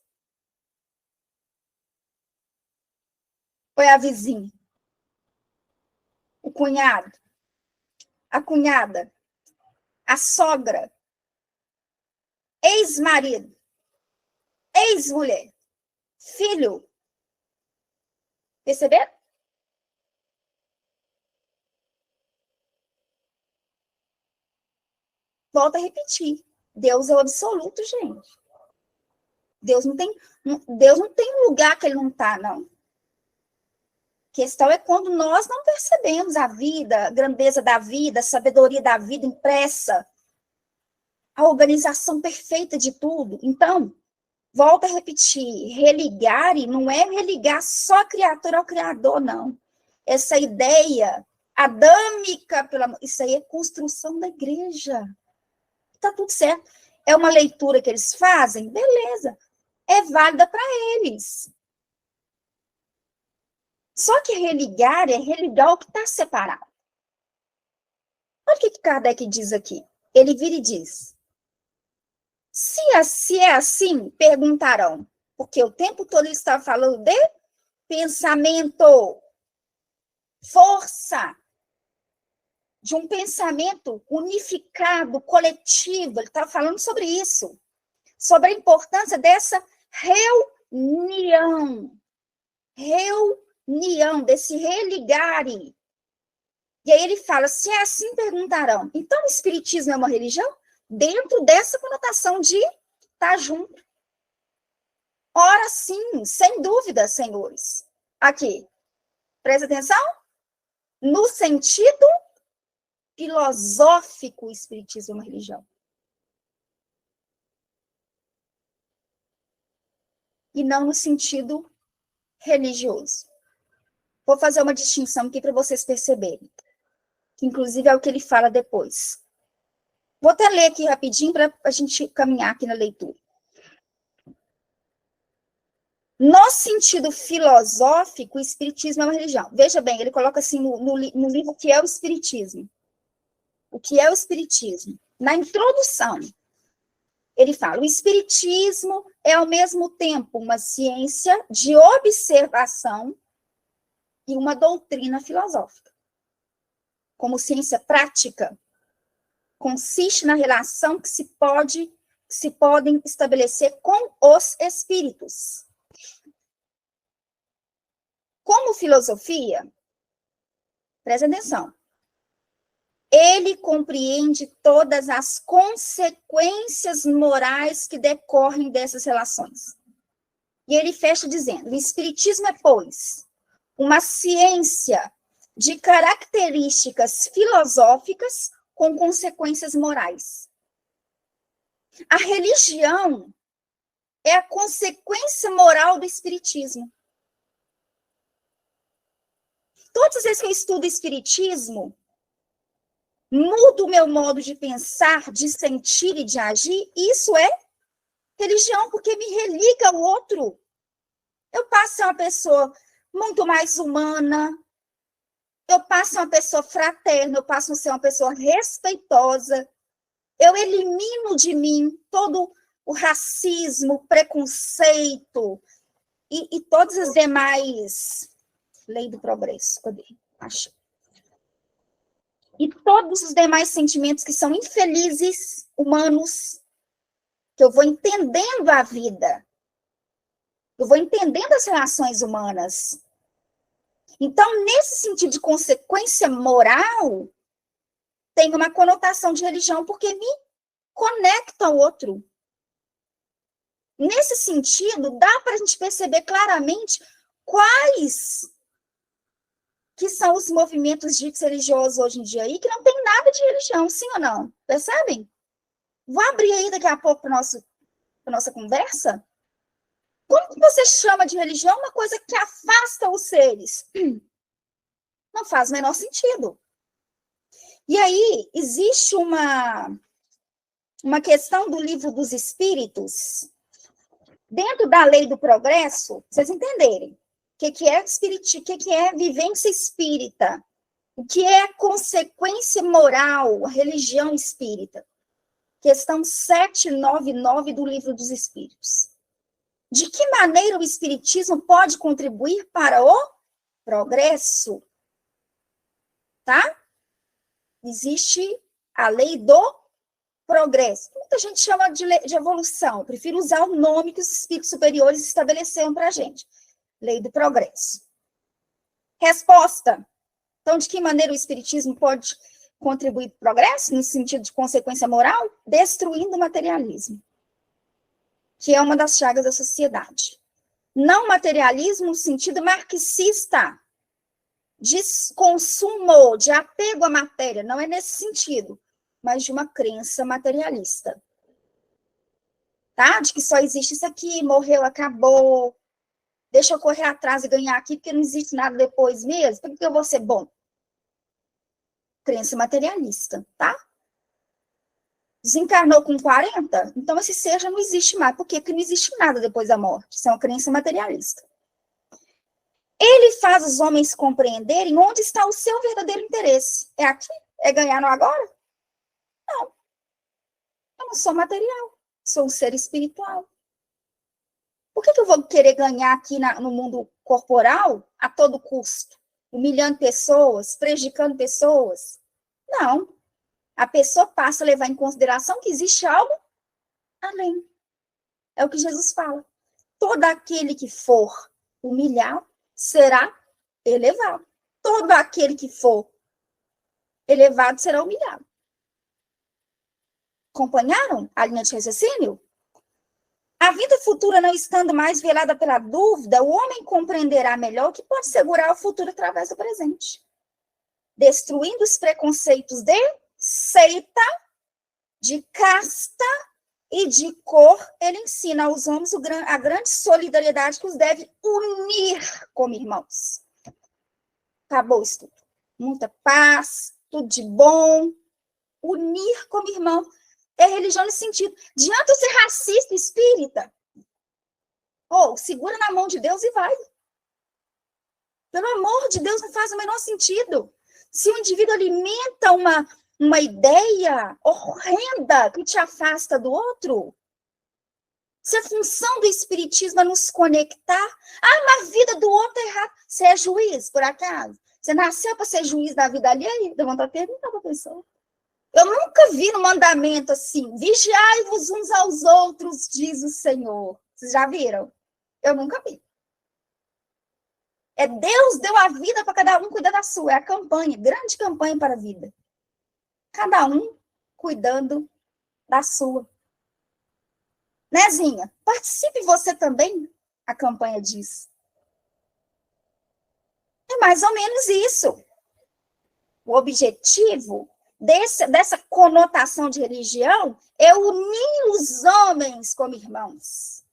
Ou é a vizinha? O cunhado? A cunhada? A sogra? Ex-marido? Ex-mulher? Filho? Perceberam? Volto a repetir. Deus é o absoluto, gente. Deus não tem um lugar que ele não está, não. A questão é quando nós não percebemos a vida, a grandeza da vida, a sabedoria da vida impressa, a organização perfeita de tudo. Então, volto a repetir, religar não é religar só a criatura ao Criador, não. Essa ideia adâmica, isso aí é construção da igreja. Tá tudo certo. É uma leitura que eles fazem? Beleza. É válida para eles. Só que religar é religar o que está separado. Olha o que Kardec diz aqui. Ele vira e diz, se é assim, perguntarão, porque o tempo todo ele está falando de pensamento, força, de um pensamento unificado, coletivo, ele está falando sobre isso, sobre a importância dessa reunião, desse religarem. E aí ele fala, se é assim, perguntarão, então o espiritismo é uma religião? Dentro dessa conotação de estar junto. Ora sim, sem dúvida, senhores. Aqui, presta atenção, no sentido filosófico, o espiritismo é uma religião. E não no sentido religioso. Vou fazer uma distinção aqui para vocês perceberem. Que inclusive é o que ele fala depois. Vou até ler aqui rapidinho para a gente caminhar aqui na leitura. No sentido filosófico, o espiritismo é uma religião. Veja bem, ele coloca assim no livro o que é o espiritismo. O que é o espiritismo? Na introdução, ele fala, o espiritismo é ao mesmo tempo uma ciência de observação e uma doutrina filosófica. Como ciência prática, consiste na relação que se podem estabelecer com os espíritos. Como filosofia, presta atenção, ele compreende todas as consequências morais que decorrem dessas relações. E ele fecha dizendo, o espiritismo é, pois, uma ciência de características filosóficas com consequências morais. A religião é a consequência moral do espiritismo. Todas as vezes que eu estudo espiritismo, mudo o meu modo de pensar, de sentir e de agir, isso é religião, porque me religa ao outro. Eu passo a ser uma pessoa muito mais humana, eu passo a ser uma pessoa fraterna, eu passo a ser uma pessoa respeitosa, eu elimino de mim todo o racismo, o preconceito e todas as demais... Lei do progresso, cadê? Acho. E todos os demais sentimentos que são infelizes, humanos, que eu vou entendendo a vida, eu vou entendendo as relações humanas. Então, nesse sentido de consequência moral, tem uma conotação de religião, porque me conecta ao outro. Nesse sentido, dá para a gente perceber claramente quais que são os movimentos ditos religiosos hoje em dia aí, que não tem nada de religião, sim ou não? Percebem? Vou abrir aí daqui a pouco para a nossa conversa. Como que você chama de religião uma coisa que afasta os seres? Não faz o menor sentido. E aí, existe uma questão do Livro dos Espíritos, dentro da lei do progresso, vocês entenderem. O que é vivência espírita? O que é consequência moral, a religião espírita? Questão 799 do Livro dos Espíritos. De que maneira o espiritismo pode contribuir para o progresso? Tá? Existe a lei do progresso. Muita gente chama de evolução. Eu prefiro usar o nome que os espíritos superiores estabeleceram para a gente. Lei do progresso. Resposta. Então, de que maneira o espiritismo pode contribuir para o progresso, no sentido de consequência moral? Destruindo o materialismo, que é uma das chagas da sociedade. Não materialismo no sentido marxista, de consumo, de apego à matéria, não é nesse sentido, mas de uma crença materialista. Tá? De que só existe isso aqui, morreu, acabou, deixa eu correr atrás e ganhar aqui, porque não existe nada depois mesmo, por que eu vou ser bom? Crença materialista, tá? Desencarnou com 40, então esse ser já não existe mais. Por quê? Porque não existe nada depois da morte. Isso é uma crença materialista. Ele faz os homens compreenderem onde está o seu verdadeiro interesse. É aqui? É ganhar no agora? Não. Eu não sou material. Sou um ser espiritual. Por que eu vou querer ganhar aqui no mundo corporal a todo custo? Humilhando pessoas, prejudicando pessoas? Não. A pessoa passa a levar em consideração que existe algo além. É o que Jesus fala. Todo aquele que for humilhado será elevado. Todo aquele que for elevado será humilhado. Acompanharam a linha de raciocínio? A vida futura não estando mais velada pela dúvida, o homem compreenderá melhor o que pode segurar o futuro através do presente. Destruindo os preconceitos de seita, de casta e de cor, ele ensina aos homens a grande solidariedade que os deve unir como irmãos. Acabou isso tudo. Muita paz, tudo de bom. Unir como irmão. É religião nesse sentido. Diante de ser racista espírita, segura na mão de Deus e vai. Pelo amor de Deus, não faz o menor sentido. Se o indivíduo alimenta uma ideia horrenda que te afasta do outro, se a função do espiritismo é nos conectar, mas a vida do outro é errada. Você é juiz, por acaso? Você nasceu para ser juiz da vida alheia? Dá vontade de perguntar para a pessoa. Eu nunca vi no mandamento assim, vigiai-vos uns aos outros, diz o Senhor. Vocês já viram? Eu nunca vi. Deus deu a vida para cada um cuidar da sua. É a campanha, grande campanha para a vida. Cada um cuidando da sua. Né, Zinha? Participe você também, a campanha diz. É mais ou menos isso. O objetivo dessa conotação de religião é unir os homens como irmãos.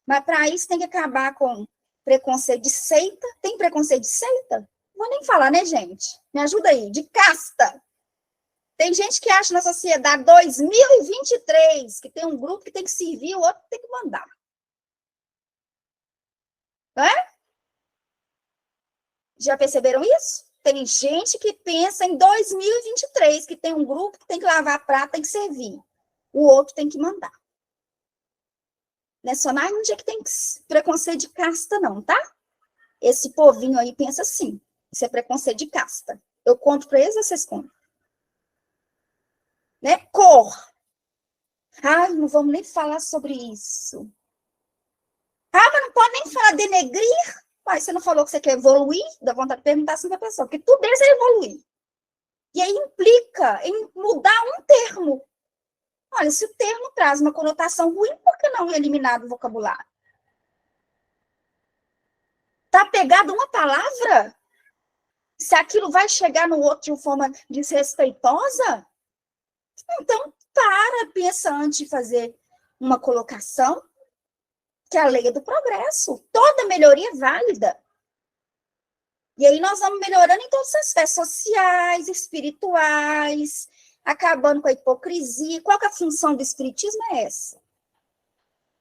Mas para isso tem que acabar com preconceito de seita. Tem preconceito de seita? Não vou nem falar, né, gente? Me ajuda aí. De casta. Tem gente que acha na sociedade 2023 que tem um grupo que tem que servir, o outro tem que mandar. Não é? Já perceberam isso? Tem gente que pensa em 2023 que tem um grupo que tem que lavar prato, tem que servir. O outro tem que mandar. Não é só na Índia que tem preconceito de casta, não, tá? Esse povinho aí pensa assim. Isso é preconceito de casta. Eu conto para eles, vocês contam. Né? Cor. Ai, não vamos nem falar sobre isso. Ah, mas não pode nem falar denegrir. Mas você não falou que você quer evoluir? Dá vontade de perguntar assim para a pessoa. Porque tudo isso é evoluir. E aí implica em mudar um termo. Olha, se o termo traz uma conotação ruim, por que não eliminar do vocabulário? Está pegado uma palavra? Se aquilo vai chegar no outro de uma forma desrespeitosa, então pensa antes de fazer uma colocação, que é a lei do progresso. Toda melhoria é válida. E aí nós vamos melhorando em todas as esferas sociais, espirituais, acabando com a hipocrisia. Qual que é a função do espiritismo? É essa.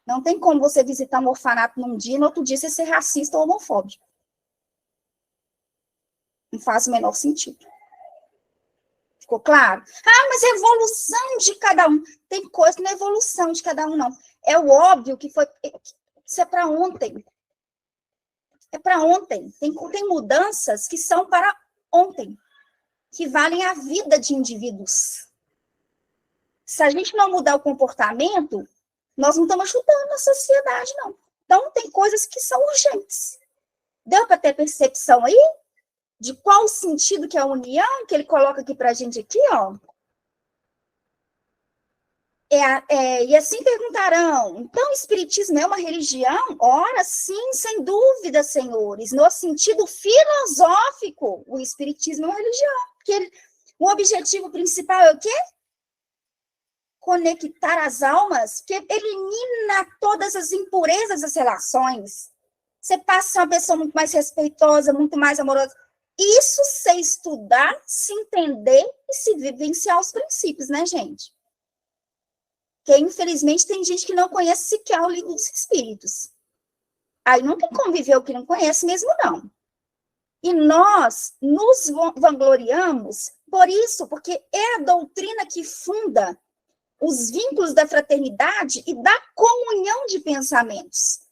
Não tem como você visitar um orfanato num dia e no outro dia você ser racista ou homofóbico. Não faz o menor sentido. Ficou claro? Ah, mas é evolução de cada um. Tem coisa que não é evolução de cada um, não. É o óbvio que foi... Isso é para ontem. É para ontem. Tem mudanças que são para ontem. Que valem a vida de indivíduos. Se a gente não mudar o comportamento, nós não estamos ajudando a sociedade, não. Então, tem coisas que são urgentes. Deu para ter percepção aí? De qual o sentido que é a união, que ele coloca aqui para a gente aqui, ó. E assim perguntarão, então o espiritismo é uma religião? Ora, sim, sem dúvida, senhores. No sentido filosófico, o espiritismo é uma religião. Porque o objetivo principal é o quê? Conectar as almas, que elimina todas as impurezas das relações. Você passa a ser uma pessoa muito mais respeitosa, muito mais amorosa. Isso sem estudar, se entender e se vivenciar os princípios, né, gente? Porque, infelizmente, tem gente que não conhece sequer o livro dos espíritos. Aí não tem como viver o que não conhece mesmo, não. E nós nos vangloriamos por isso, porque é a doutrina que funda os vínculos da fraternidade e da comunhão de pensamentos.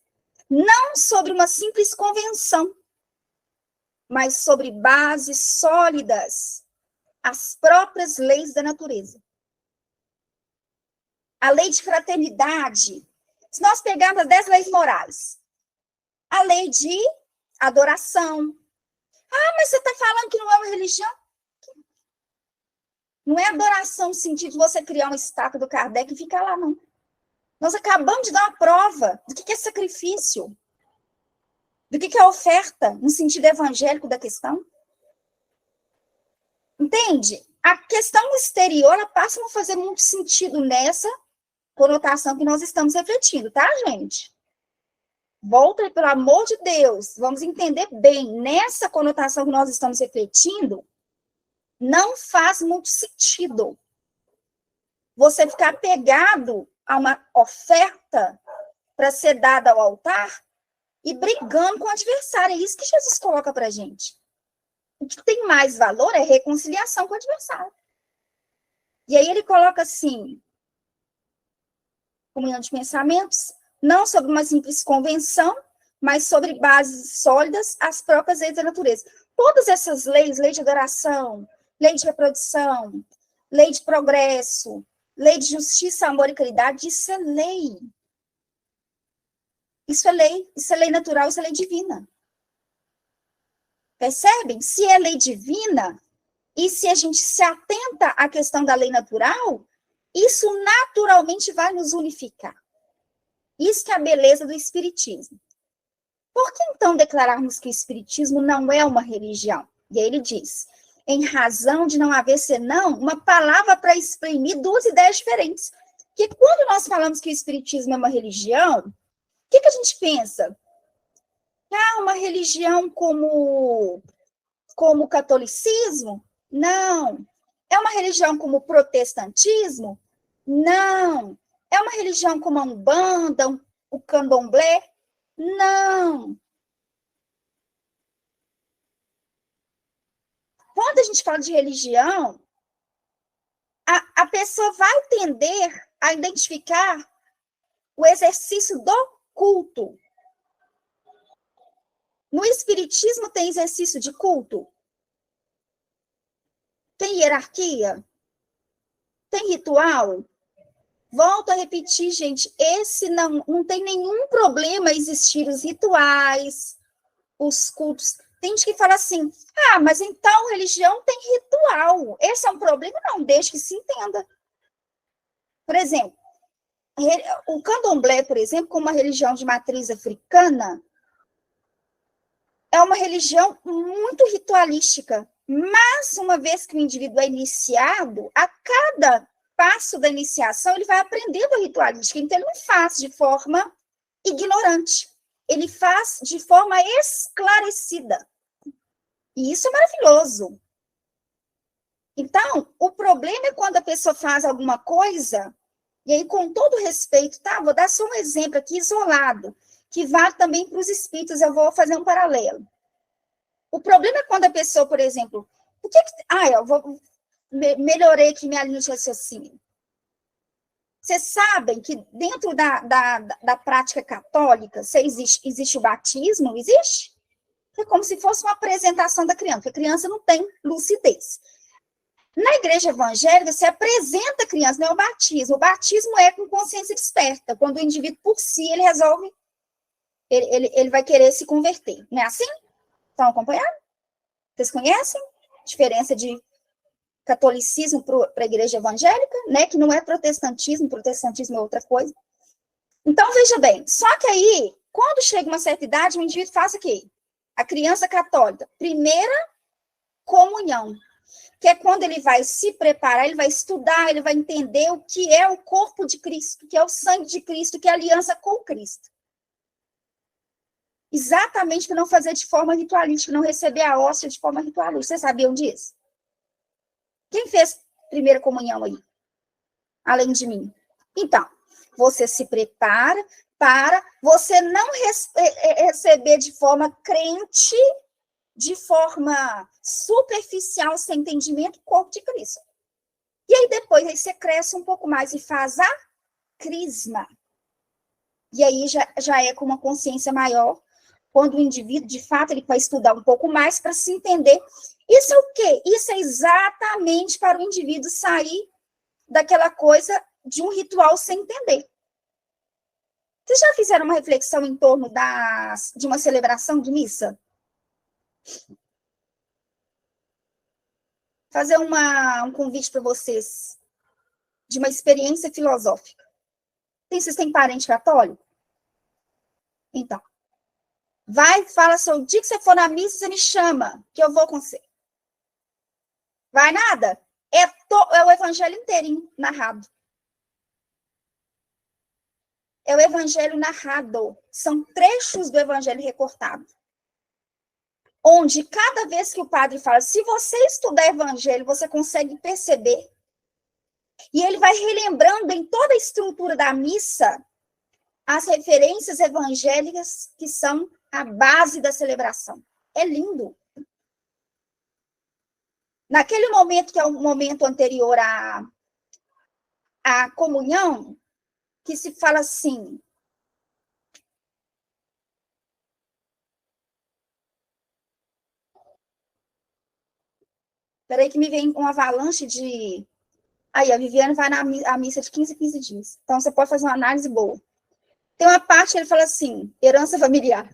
Não sobre uma simples convenção, mas sobre bases sólidas, as próprias leis da natureza. A lei de fraternidade, se nós pegarmos as 10 leis morais, a lei de adoração. Ah, mas você está falando que não é uma religião? Não é adoração no sentido de você criar uma estátua do Kardec e ficar lá, não. Nós acabamos de dar uma prova do que é sacrifício, do que é oferta, no sentido evangélico da questão. Entende? A questão exterior, ela passa a não fazer muito sentido nessa conotação que nós estamos refletindo, tá, gente? Volta aí, pelo amor de Deus. Vamos entender bem. Nessa conotação que nós estamos refletindo, não faz muito sentido você ficar apegado a uma oferta para ser dada ao altar e brigando com o adversário. É isso que Jesus coloca para a gente. O que tem mais valor é reconciliação com o adversário. E aí ele coloca assim, comunhão de pensamentos, não sobre uma simples convenção, mas sobre bases sólidas, as próprias leis da natureza. Todas essas leis, lei de adoração, lei de reprodução, lei de progresso, lei de justiça, amor e caridade, isso é lei. Isso é lei natural, isso é lei divina. Percebem? Se é lei divina, e se a gente se atenta à questão da lei natural, isso naturalmente vai nos unificar. Isso que é a beleza do espiritismo. Por que então declararmos que o espiritismo não é uma religião? E aí ele diz, em razão de não haver senão uma palavra para exprimir duas ideias diferentes. Porque quando nós falamos que o espiritismo é uma religião, o que a gente pensa? Uma religião como o catolicismo? Não. É uma religião como o protestantismo? Não. É uma religião como a Umbanda, o Candomblé? Não. Quando a gente fala de religião, a pessoa vai tender a identificar o exercício do culto. No espiritismo tem exercício de culto? Tem hierarquia? Tem ritual? Volto a repetir, gente, esse não tem nenhum problema existir os rituais, os cultos. Tem gente que fala assim, mas então religião tem ritual. Esse é um problema? Não, deixe que se entenda. Por exemplo, o candomblé, por exemplo, como uma religião de matriz africana, é uma religião muito ritualística. Mas, uma vez que o indivíduo é iniciado, a cada passo da iniciação, ele vai aprendendo a ritualística. Então, ele não faz de forma ignorante. Ele faz de forma esclarecida. E isso é maravilhoso. Então, o problema é quando a pessoa faz alguma coisa, e aí, com todo respeito, tá? Vou dar só um exemplo aqui isolado, que vale também para os espíritos, eu vou fazer um paralelo. O problema é quando a pessoa, por exemplo, melhorei aqui minha linha de raciocínio. Vocês sabem que dentro da prática católica, existe o batismo, não existe? É como se fosse uma apresentação da criança, porque a criança não tem lucidez. Na igreja evangélica, você apresenta a criança, não é o batismo. O batismo é com consciência desperta, quando o indivíduo, por si, ele resolve, ele vai querer se converter. Não é assim? Estão acompanhando? Vocês conhecem a diferença de catolicismo para a igreja evangélica, né? Que não é protestantismo é outra coisa. Então, veja bem, só que aí, quando chega uma certa idade, o indivíduo faz o quê? A criança católica, primeira comunhão, que é quando ele vai se preparar, ele vai estudar, ele vai entender o que é o corpo de Cristo, que é o sangue de Cristo, que é a aliança com Cristo. Exatamente para não fazer de forma ritualística, não receber a hóstia de forma ritualística. Vocês sabiam disso? Quem fez primeira comunhão aí? Além de mim. Então, você se prepara para você não receber de forma crente, de forma superficial, sem entendimento, o corpo de Cristo. E aí depois aí você cresce um pouco mais e faz a crisma. E aí já é com uma consciência maior, quando o indivíduo, de fato, ele vai estudar um pouco mais para se entender. Isso é o quê? Isso é exatamente para o indivíduo sair daquela coisa de um ritual sem entender. Vocês já fizeram uma reflexão em torno de uma celebração de missa? Fazer um convite para vocês de uma experiência filosófica. Vocês têm parente católico? Então, fala assim, o dia que você for na missa, você me chama, que eu vou com você. Vai nada? É o evangelho inteirinho narrado. É o evangelho narrado. São trechos do evangelho recortado. Onde cada vez que o padre fala, se você estudar evangelho, você consegue perceber. E ele vai relembrando em toda a estrutura da missa as referências evangélicas que são a base da celebração. É lindo. Naquele momento, que é o momento anterior à comunhão, que se fala assim, espera aí que me vem uma avalanche de... Aí, a Viviane vai na missa de 15 em 15 dias. Então, você pode fazer uma análise boa. Tem uma parte que ele fala assim, herança familiar.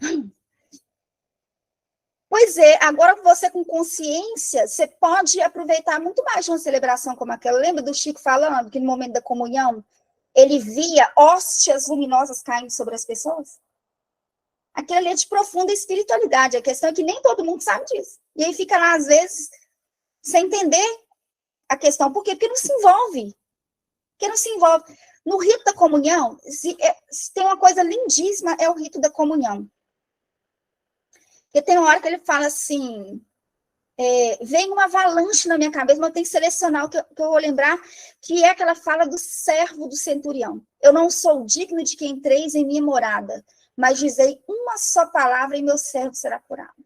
Pois é, agora você com consciência, você pode aproveitar muito mais de uma celebração como aquela. Lembra do Chico falando que no momento da comunhão, ele via hóstias luminosas caindo sobre as pessoas? Aquilo ali é de profunda espiritualidade. A questão é que nem todo mundo sabe disso. E aí fica lá, às vezes, Sem entender a questão. Por quê? Porque não se envolve. Porque não se envolve. No rito da comunhão, se tem uma coisa lindíssima, é o rito da comunhão. Porque tem uma hora que ele fala assim, vem uma avalanche na minha cabeça, mas eu tenho que selecionar o que eu vou lembrar, que é aquela fala do servo do centurião. Eu não sou digno de que entreis em minha morada, mas dizei uma só palavra e meu servo será curado.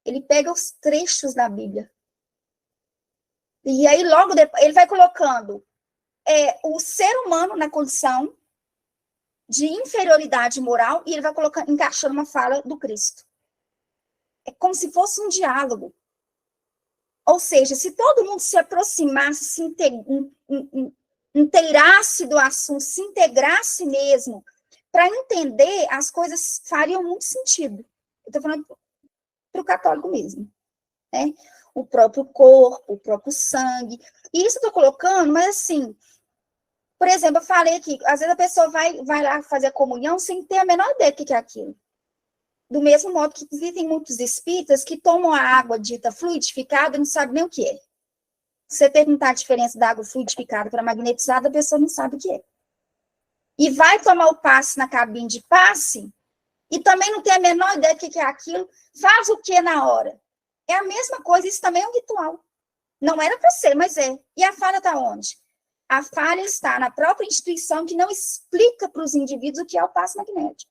Ele pega os trechos da Bíblia. E aí, logo depois, ele vai colocando o ser humano na condição de inferioridade moral, e ele vai colocando, encaixando uma fala do Cristo. É como se fosse um diálogo. Ou seja, se todo mundo se aproximasse, se inteirasse do assunto, se integrasse mesmo, para entender, as coisas fariam muito sentido. Eu estou falando para o católico mesmo. Né? O próprio corpo, o próprio sangue. E isso eu estou colocando, mas assim, por exemplo, eu falei que às vezes a pessoa vai lá fazer a comunhão sem ter a menor ideia do que é aquilo. Do mesmo modo que existem muitos espíritas que tomam a água dita fluidificada e não sabem nem o que é. Se você perguntar a diferença da água fluidificada para magnetizada, a pessoa não sabe o que é. E vai tomar o passe na cabine de passe e também não tem a menor ideia do que é aquilo, faz o que na hora? É a mesma coisa, isso também é um ritual. Não era para ser, mas é. E a falha está onde? A falha está na própria instituição que não explica para os indivíduos o que é o passe magnético.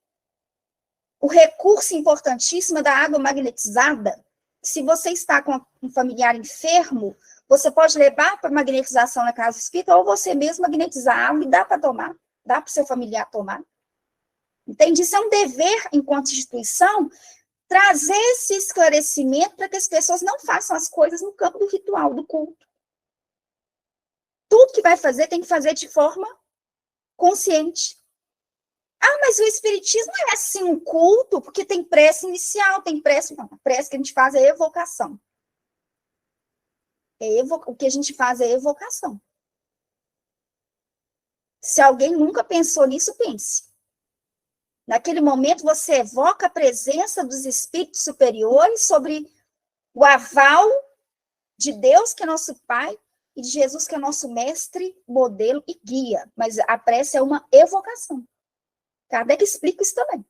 O recurso importantíssimo da água magnetizada, se você está com um familiar enfermo, você pode levar para magnetização na casa espírita ou você mesmo magnetizar a água e dá para tomar, dá para o seu familiar tomar. Entende? Isso é um dever, enquanto instituição, trazer esse esclarecimento para que as pessoas não façam as coisas no campo do ritual, do culto. Tudo que vai fazer tem que fazer de forma consciente. Ah, mas o espiritismo é assim um culto, porque tem prece inicial, tem prece... Não, a prece que a gente faz é evocação. O que a gente faz é evocação. Se alguém nunca pensou nisso, pense. Naquele momento, você evoca a presença dos espíritos superiores sobre o aval de Deus, que é nosso Pai, e de Jesus, que é nosso mestre, modelo e guia. Mas a prece é uma evocação. Kardec explica isso também.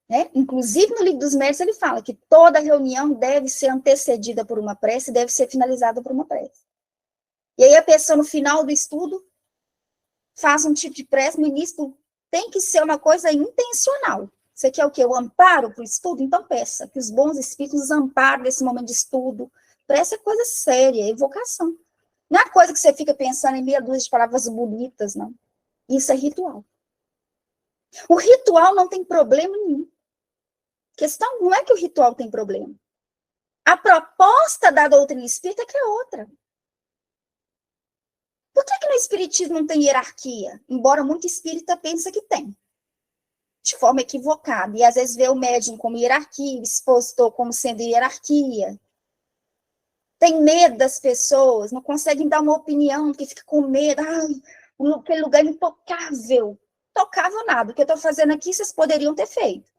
Né? Inclusive, no Livro dos Méritos, ele fala que toda reunião deve ser antecedida por uma prece e deve ser finalizada por uma prece. E aí a pessoa, no final do estudo, faz um tipo de prece, no início tem que ser uma coisa intencional. Você quer o quê? O amparo para o estudo? Então peça, que os bons espíritos nos amparem nesse momento de estudo. Prece é coisa séria, é evocação. Não é coisa que você fica pensando em meia dúzia de palavras bonitas, não. Isso é ritual. O ritual não tem problema nenhum. A questão não é que o ritual tem problema. A proposta da doutrina espírita é que é outra. Por que no espiritismo não tem hierarquia? Embora muito espírita pense que tem. De forma equivocada. E às vezes vê o médium como hierarquia, o expositor como sendo hierarquia. Tem medo das pessoas, não conseguem dar uma opinião, porque fica com medo. Ai, aquele lugar é intocável. Tocável nada. O que eu estou fazendo aqui, vocês poderiam ter feito.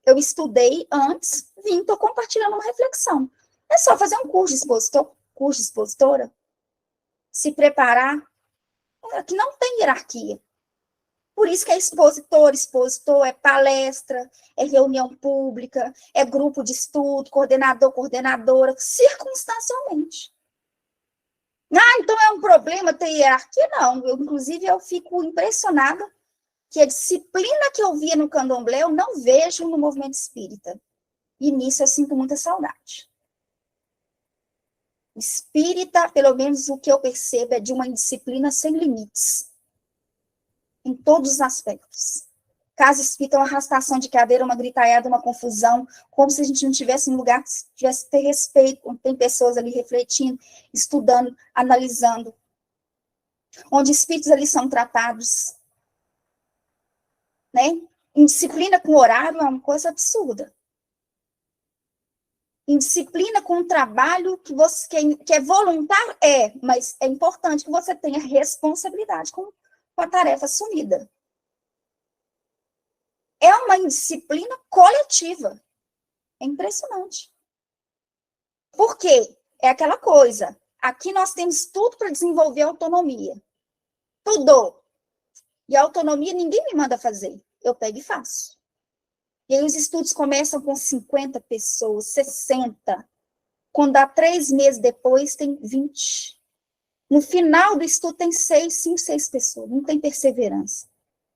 Eu estudei antes, vim, estou compartilhando uma reflexão. É só fazer um curso de expositor, curso de expositora, se preparar. Que não tem hierarquia. Por isso que é expositor, é palestra, é reunião pública, é grupo de estudo, coordenador, coordenadora, circunstancialmente. Então é um problema ter hierarquia? Não. Inclusive, eu fico impressionada que a disciplina que eu via no candomblé, eu não vejo no movimento espírita. E nisso eu sinto muita saudade. Espírita, pelo menos o que eu percebo, é de uma indisciplina sem limites. Em todos os aspectos. Casa espírita é uma arrastação de cadeira, uma gritaiada, uma confusão, como se a gente não tivesse um lugar que tivesse que ter respeito, onde tem pessoas ali refletindo, estudando, analisando. Onde espíritos ali são tratados. Né? Indisciplina com horário é uma coisa absurda. Indisciplina com o trabalho que é voluntário, mas é importante que você tenha responsabilidade com a tarefa assumida. É uma indisciplina coletiva. É impressionante. Por quê? É aquela coisa. Aqui nós temos tudo para desenvolver autonomia. Tudo. E a autonomia ninguém me manda fazer. Eu pego e faço. E aí os estudos começam com 50 pessoas, 60. Quando dá 3 meses depois, tem 20. No final do estudo tem 5, 6 pessoas. Não tem perseverança.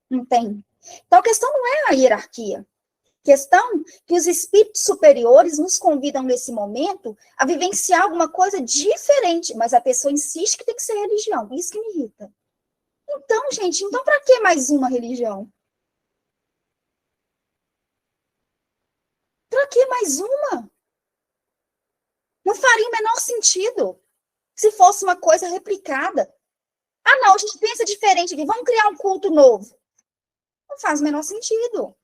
Não tem. Então, a questão não é a hierarquia. A questão é que os espíritos superiores nos convidam nesse momento a vivenciar alguma coisa diferente, mas a pessoa insiste que tem que ser religião. Isso que me irrita. Então, gente, então para que mais uma religião? Para que mais uma? Não faria o menor sentido se fosse uma coisa replicada. Ah, não, a gente pensa diferente aqui, vamos criar um culto novo. Não faz o menor sentido.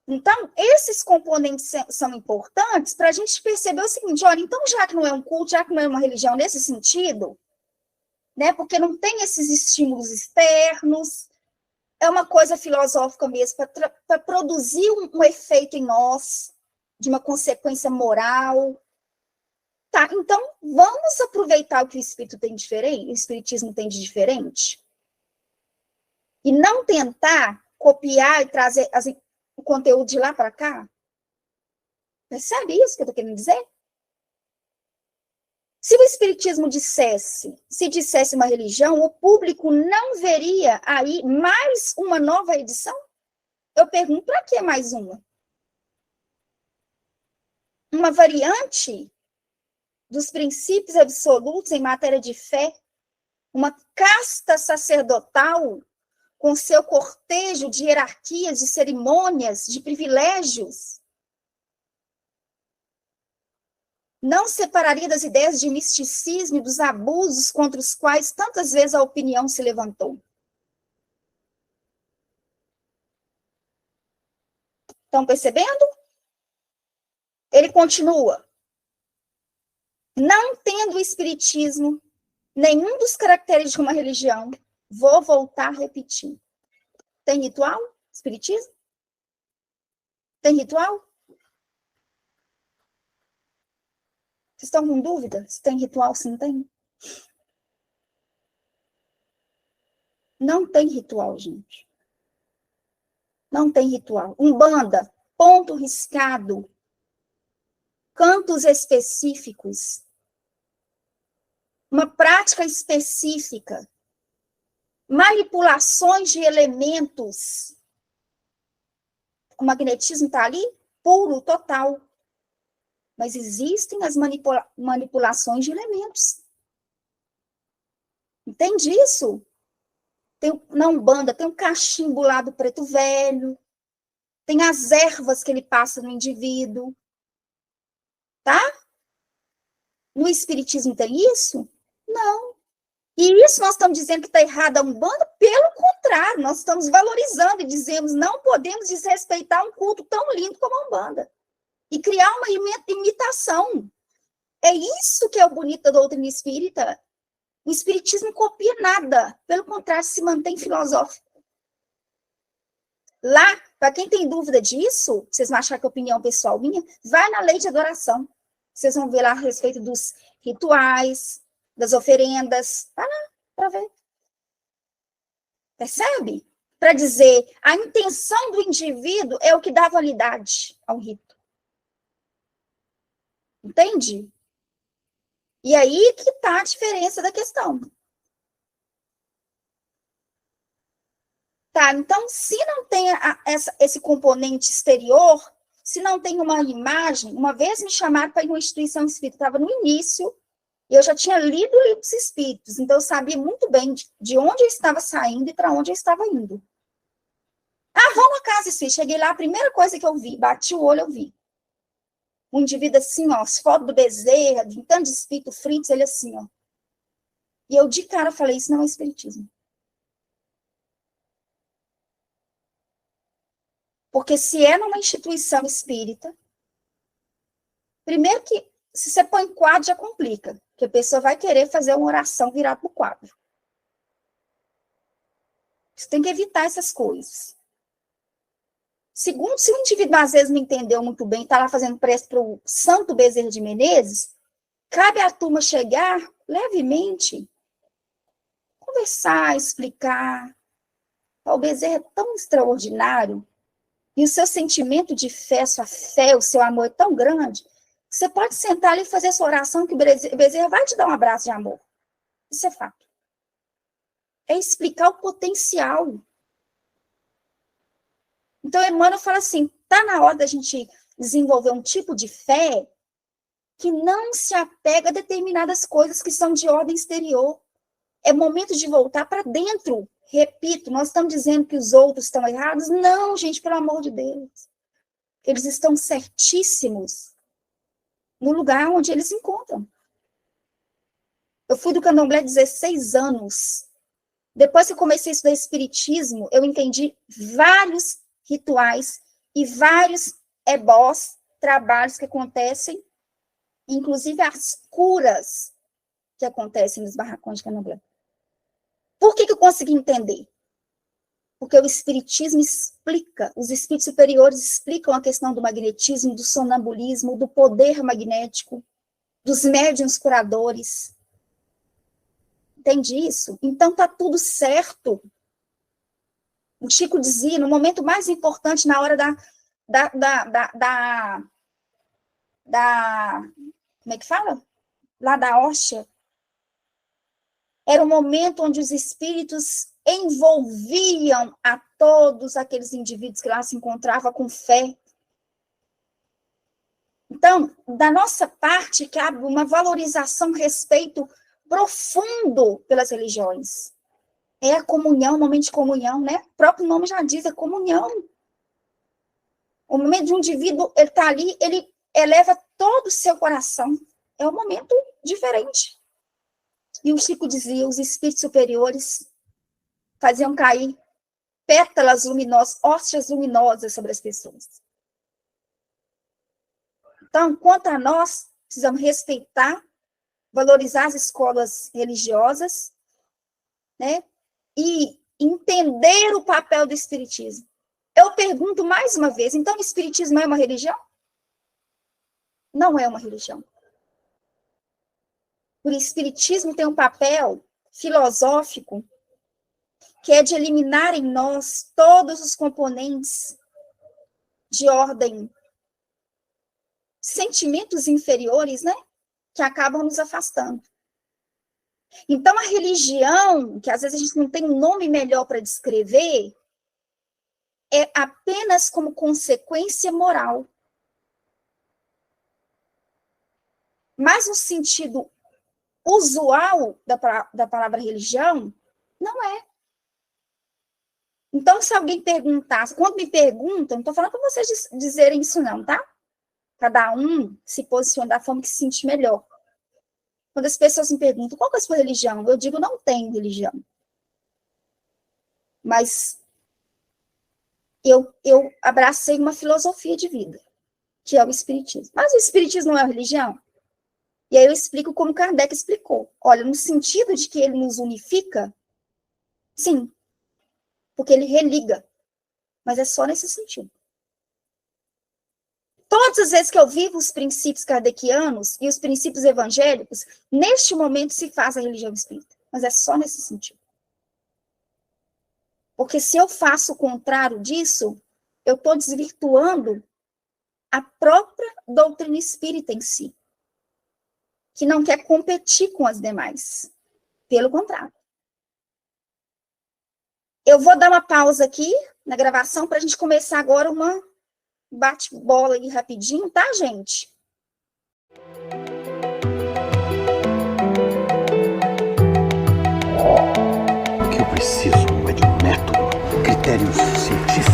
Então, esses componentes são importantes para a gente perceber o seguinte, olha, então já que não é um culto, já que não é uma religião nesse sentido, né, porque não tem esses estímulos externos, é uma coisa filosófica mesmo, para produzir um efeito em nós, de uma consequência moral. Tá, então, vamos aproveitar o que o Espírito tem diferente, o Espiritismo tem de diferente, e não tentar copiar e trazer o conteúdo de lá para cá? Percebe isso que eu estou querendo dizer? Se o Espiritismo dissesse uma religião, o público não veria aí mais uma nova edição? Eu pergunto, para que mais uma? Uma variante dos princípios absolutos em matéria de fé? Uma casta sacerdotal com seu cortejo de hierarquias, de cerimônias, de privilégios? Não separaria das ideias de misticismo e dos abusos contra os quais tantas vezes a opinião se levantou? Estão percebendo? Ele continua. Não tendo o Espiritismo nenhum dos caracteres de uma religião, vou voltar a repetir. Tem ritual? Espiritismo? Tem ritual? Vocês estão com dúvida se tem ritual, se não tem? Não tem ritual, gente. Não tem ritual. Umbanda, ponto riscado. Cantos específicos. Uma prática específica. Manipulações de elementos. O magnetismo está ali, puro, total. Mas existem as manipulações de elementos. Entende isso? Na Umbanda tem um cachimbo lá do preto velho, tem as ervas que ele passa no indivíduo. Tá? No Espiritismo tem isso? Não. E isso nós estamos dizendo que está errado a Umbanda? Pelo contrário, nós estamos valorizando e dizemos não podemos desrespeitar um culto tão lindo como a Umbanda. E criar uma imitação. É isso que é o bonito da doutrina espírita. O Espiritismo não copia nada. Pelo contrário, se mantém filosófico. Lá, para quem tem dúvida disso, vocês vão achar que é opinião pessoal minha, vai na lei de adoração. Vocês vão ver lá a respeito dos rituais, das oferendas. Vai lá para ver. Percebe? Para dizer, a intenção do indivíduo é o que dá validade ao rito. Entende? E aí que está a diferença da questão. Tá, então, se não tem esse componente exterior, se não tem uma imagem, uma vez me chamaram para ir numa instituição espírita, estava no início, e eu já tinha lido o livro dos espíritos, então eu sabia muito bem de onde eu estava saindo e para onde eu estava indo. Ah, vamos à casa espírita. Cheguei lá, a primeira coisa que eu vi, bati o olho, eu vi. Um indivíduo assim, ó, as fotos do Bezerra, de um tanto de espírito fritos, ele assim, ó. E eu de cara falei, isso não é espiritismo. Porque se é numa instituição espírita, primeiro que, se você põe quadro, já complica. Porque a pessoa vai querer fazer uma oração virada para o quadro. Você tem que evitar essas coisas. Segundo, se o indivíduo às vezes não entendeu muito bem, está lá fazendo prece para o Santo Bezerra de Menezes, cabe à turma chegar levemente, conversar, explicar. O Bezerra é tão extraordinário, e o seu sentimento de fé, sua fé, o seu amor é tão grande, que você pode sentar ali e fazer essa oração que o Bezerra vai te dar um abraço de amor. Isso é fato. É explicar o potencial. Então, Emmanuel fala assim, está na hora da gente desenvolver um tipo de fé que não se apega a determinadas coisas que são de ordem exterior. É momento de voltar para dentro. Repito, nós estamos dizendo que os outros estão errados? Não, gente, pelo amor de Deus. Eles estão certíssimos no lugar onde eles se encontram. Eu fui do Candomblé 16 anos. Depois que eu comecei a estudar espiritismo, eu entendi vários rituais e vários ebós, trabalhos que acontecem, inclusive as curas que acontecem nos barracões de Candomblé. Por que eu consegui entender? Porque o espiritismo explica, os espíritos superiores explicam a questão do magnetismo, do sonambulismo, do poder magnético, dos médiuns curadores. Entende isso? Então está tudo certo. O Chico dizia, no momento mais importante, na hora como é que fala? Lá da hóstia, era o momento onde os espíritos envolviam a todos aqueles indivíduos que lá se encontravam com fé. Então, da nossa parte, cabe uma valorização, respeito profundo pelas religiões. É a comunhão, o momento de comunhão, né? O próprio nome já diz, é comunhão. O momento de um indivíduo, ele está ali, ele eleva todo o seu coração. É um momento diferente. E o Chico dizia, os espíritos superiores faziam cair pétalas luminosas, hóstias luminosas sobre as pessoas. Então, quanto a nós, precisamos respeitar, valorizar as escolas religiosas, né? E entender o papel do espiritismo. Eu pergunto mais uma vez, então o espiritismo é uma religião? Não é uma religião. O espiritismo tem um papel filosófico que é de eliminar em nós todos os componentes de ordem, sentimentos inferiores, né? Que acabam nos afastando. Então, a religião, que às vezes a gente não tem um nome melhor para descrever, é apenas como consequência moral. Mas no sentido usual da palavra religião, não é. Então, se alguém perguntar, quando me perguntam, não estou falando para vocês dizerem isso não, tá? Cada um se posiciona da forma que se sente melhor. Quando as pessoas me perguntam, qual que é a sua religião? Eu digo, não tenho religião. Mas eu abracei uma filosofia de vida, que é o espiritismo. Mas o espiritismo não é uma religião? E aí eu explico como Kardec explicou. Olha, no sentido de que ele nos unifica, sim, porque ele religa, mas é só nesse sentido. Todas as vezes que eu vivo os princípios kardecianos e os princípios evangélicos, neste momento se faz a religião espírita, mas é só nesse sentido. Porque se eu faço o contrário disso, eu estou desvirtuando a própria doutrina espírita em si, que não quer competir com as demais. Pelo contrário. Eu vou dar uma pausa aqui na gravação para a gente começar agora uma bate-bola aí rapidinho, tá, gente? O que eu preciso é de um método, critérios científicos